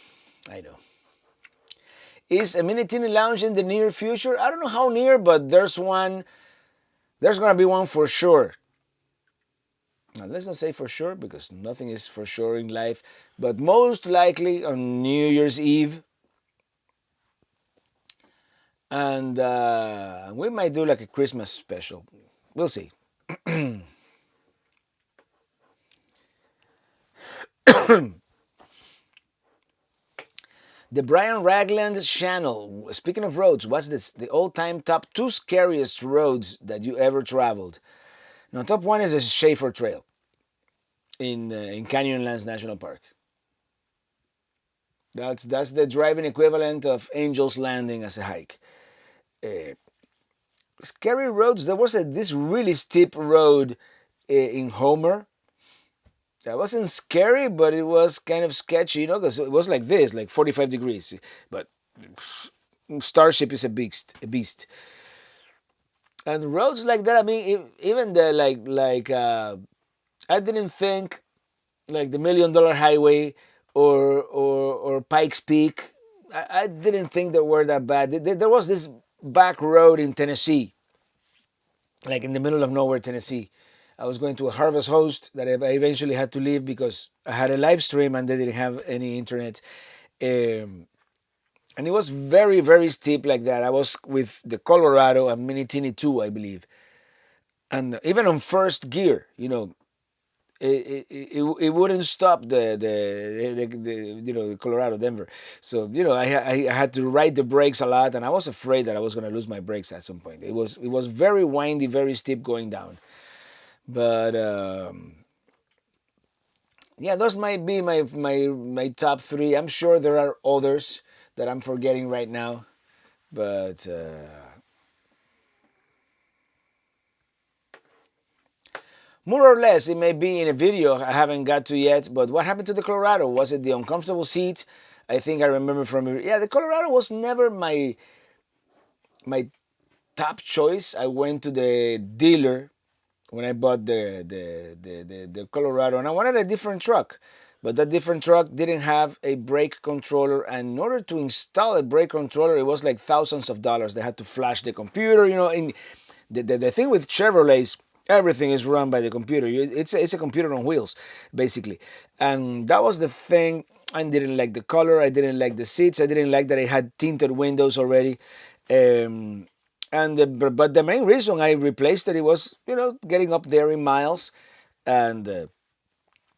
Is a mini teeny lounge in the near future? I don't know how near, but there's one. There's gonna be one for sure. Now, let's not say for sure because nothing is for sure in life, but most likely on New Year's Eve. And we might do like a Christmas special. We'll see. The Brian Ragland Channel. Speaking of roads, what's this? The all-time top two scariest roads that you ever traveled? Now, top one is the Schaefer Trail in Canyonlands National Park. That's the driving equivalent of Angel's Landing as a hike. Uh, Scary roads. There was this really steep road in Homer. That wasn't scary, but it was kind of sketchy, because it was like this, like 45 degrees. But Starship is a beast, a beast. And roads like that. I mean, even the I didn't think like the $1 Million Highway or Pikes Peak. I didn't think they were that bad. There was this back road in Tennessee, like in the middle of nowhere, Tennessee. I was going to a Harvest Host that I eventually had to leave because I had a live stream and they didn't have any internet. And it was very, very steep like that. I was with the Colorado and Mini Teeny 2, I believe. And even on first gear, it wouldn't stop the Colorado Denver. So I had to ride the brakes a lot, and I was afraid that I was going to lose my brakes at some point. It was very windy, very steep going down. But yeah, those might be my top three. I'm sure there are others that I'm forgetting right now, but more or less, it may be in a video I haven't got to yet. But what happened to the Colorado? Was it the uncomfortable seat? I think I remember from the Colorado was never my top choice. I went to the dealer when I bought the Colorado, and I wanted a different truck. But that different truck didn't have a brake controller, and in order to install a brake controller, it was like thousands of dollars. They had to flash the computer. In the thing with Chevrolets, everything is run by the computer. It's a computer on wheels, basically. And that was the thing. I didn't like the color. I didn't like the seats. I didn't like that it had tinted windows already. But the main reason I replaced it was getting up there in miles, and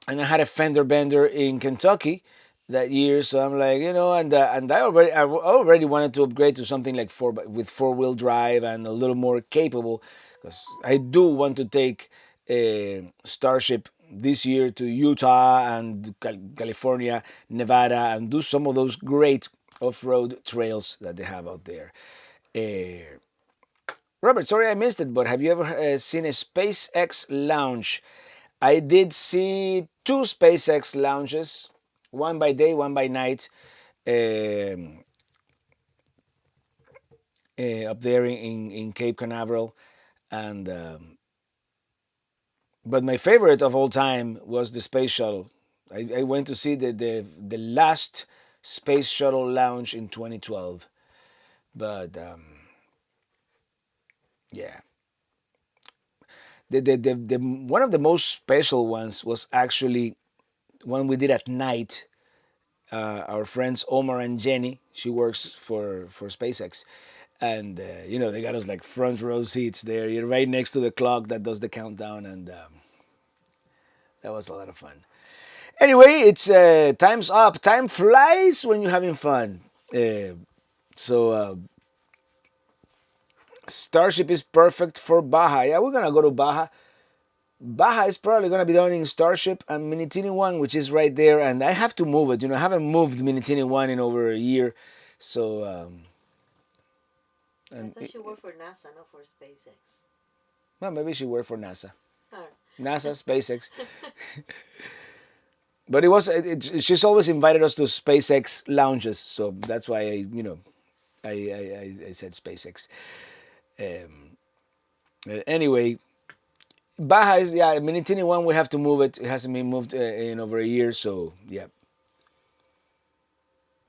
I had a fender bender in Kentucky that year, so I'm like, and I already wanted to upgrade to something like with 4-wheel drive and a little more capable, because I do want to take a Starship this year to Utah and California, Nevada, and do some of those great off-road trails that they have out there. Robert, sorry I missed it, but have you ever seen a SpaceX launch? I did see two SpaceX launches, one by day, one by night, up there in Cape Canaveral, and but my favorite of all time was the space shuttle. I went to see the last space shuttle launch in 2012, but yeah. The one of the most special ones was actually one we did at night. Our friends Omar and Jenny, she works for SpaceX, and they got us like front row seats there. You're right next to the clock that does the countdown, and that was a lot of fun. Anyway, it's time's up. Time flies when you're having fun. So Starship is perfect for Baja. Yeah, we're gonna go to Baja. Baja is probably gonna be done in Starship and Minitini 1, which is right there. And I have to move it. I haven't moved Minitini 1 in over a year, so. I thought you worked for NASA, not for SpaceX. Well, maybe she worked for NASA. Oh. NASA, SpaceX. But she's always invited us to SpaceX lounges, so that's why I said SpaceX. Anyway, Baja is Minitini 1. We have to move it. It hasn't been moved in over a year, so yeah.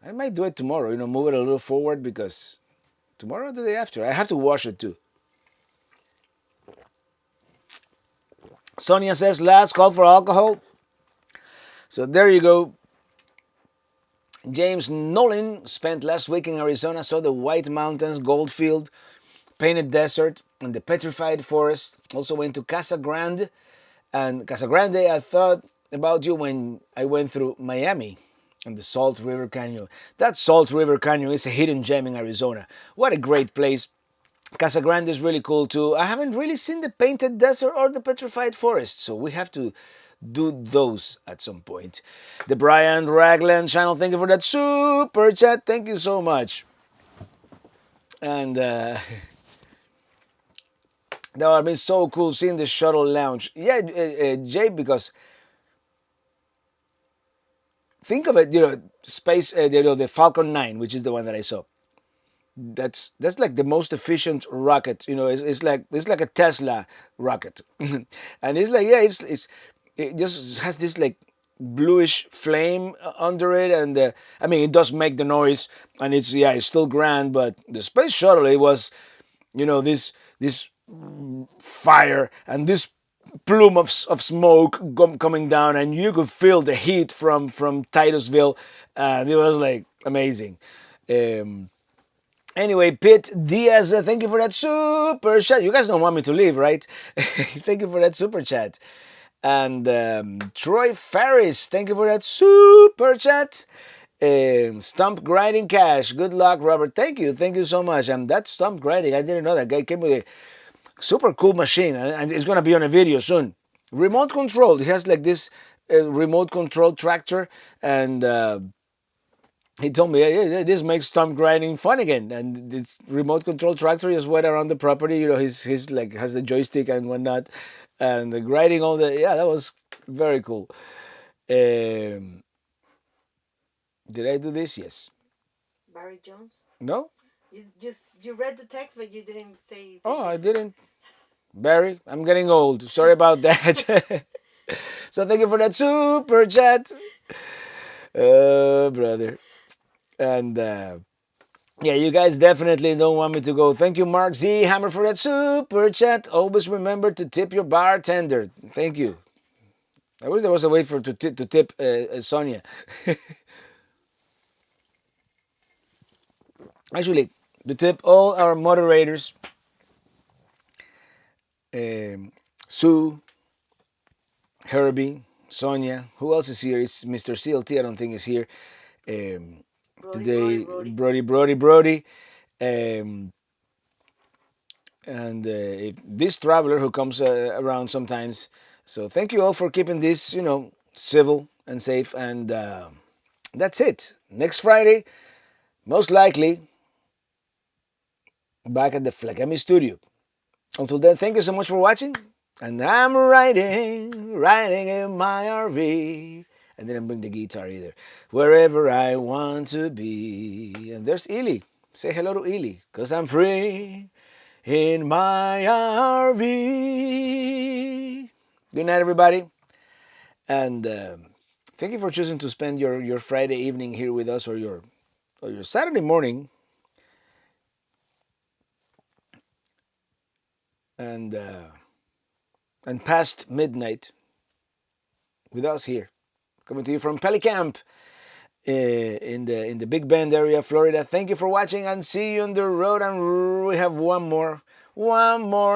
I might do it tomorrow. Move it a little forward, because tomorrow or the day after I have to wash it too. Sonia says last call for alcohol. So there you go. James Nolan spent last week in Arizona, saw the White Mountains, Goldfield, Painted Desert, and the Petrified Forest. Also went to Casa Grande. And Casa Grande, I thought about you when I went through Miami. And the Salt River Canyon. That Salt River Canyon is a hidden gem in Arizona. What a great place. Casa Grande is really cool too. I haven't really seen the Painted Desert or the Petrified Forest, so we have to do those at some point. The Brian Ragland channel, thank you for that super chat. Thank you so much. And that would have been so cool seeing the shuttle lounge. Yeah, Jay, because think of it, space, the Falcon 9, which is the one that I saw. That's like the most efficient rocket. It's like a Tesla rocket, and it's like, yeah, it just has this like bluish flame under it, and I mean, it does make the noise, and it's still grand. But the space shuttle, it was, this fire and this plume of smoke coming down, and you could feel the heat from Titusville, and it was like amazing. Anyway, Pete Diaz, thank you for that super chat. You guys don't want me to leave, right? Thank you for that super chat. And Troy Ferris, thank you for that super chat. Stump Grinding Cash, good luck, Robert. Thank you so much. And that Stump Grinding, I didn't know that guy came with a super cool machine, and it's gonna be on a video soon. Remote control. It has like this remote control tractor, and he told me, yeah, this makes stump grinding fun again. And this remote control tractor just went around the property. He's like has the joystick and whatnot, and the grinding all the that was very cool. Did I do this? Yes. Barry Jones? No. You read the text, but you didn't say. Oh, I didn't. Barry, I'm getting old. Sorry about that. So thank you for that super chat. Brother. And yeah, you guys definitely don't want me to go. Thank you, Mark Z Hammer, for that super chat. Always remember to tip your bartender. Thank you. I wish there was a way to tip Sonia. Actually, to tip all our moderators, Sue, Herbie, Sonia. Who else is here? It's Mr. CLT. I don't think is here. Today, Brody, and this traveler who comes around sometimes. So thank you all for keeping this, civil and safe. And that's it. Next Friday, most likely, back at the Flagami studio. Until then, thank you so much for watching. And I'm riding in my RV. I didn't bring the guitar either. Wherever I want to be. And there's Ely. Say hello to Ely. Because I'm free in my RV. Good night, everybody. And thank you for choosing to spend your Friday evening here with us, or your Saturday morning. And past midnight with us here. Coming to you from Pelicamp in the Big Bend area, Florida. Thank you for watching, and see you on the road. And we have one more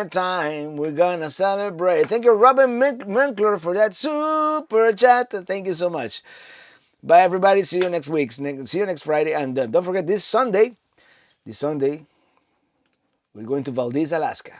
time. We're gonna celebrate. Thank you, Robin Minkler, for that super chat. Thank you so much. Bye, everybody. See you next week. See you next Friday. And don't forget, this Sunday, we're going to Valdez, Alaska.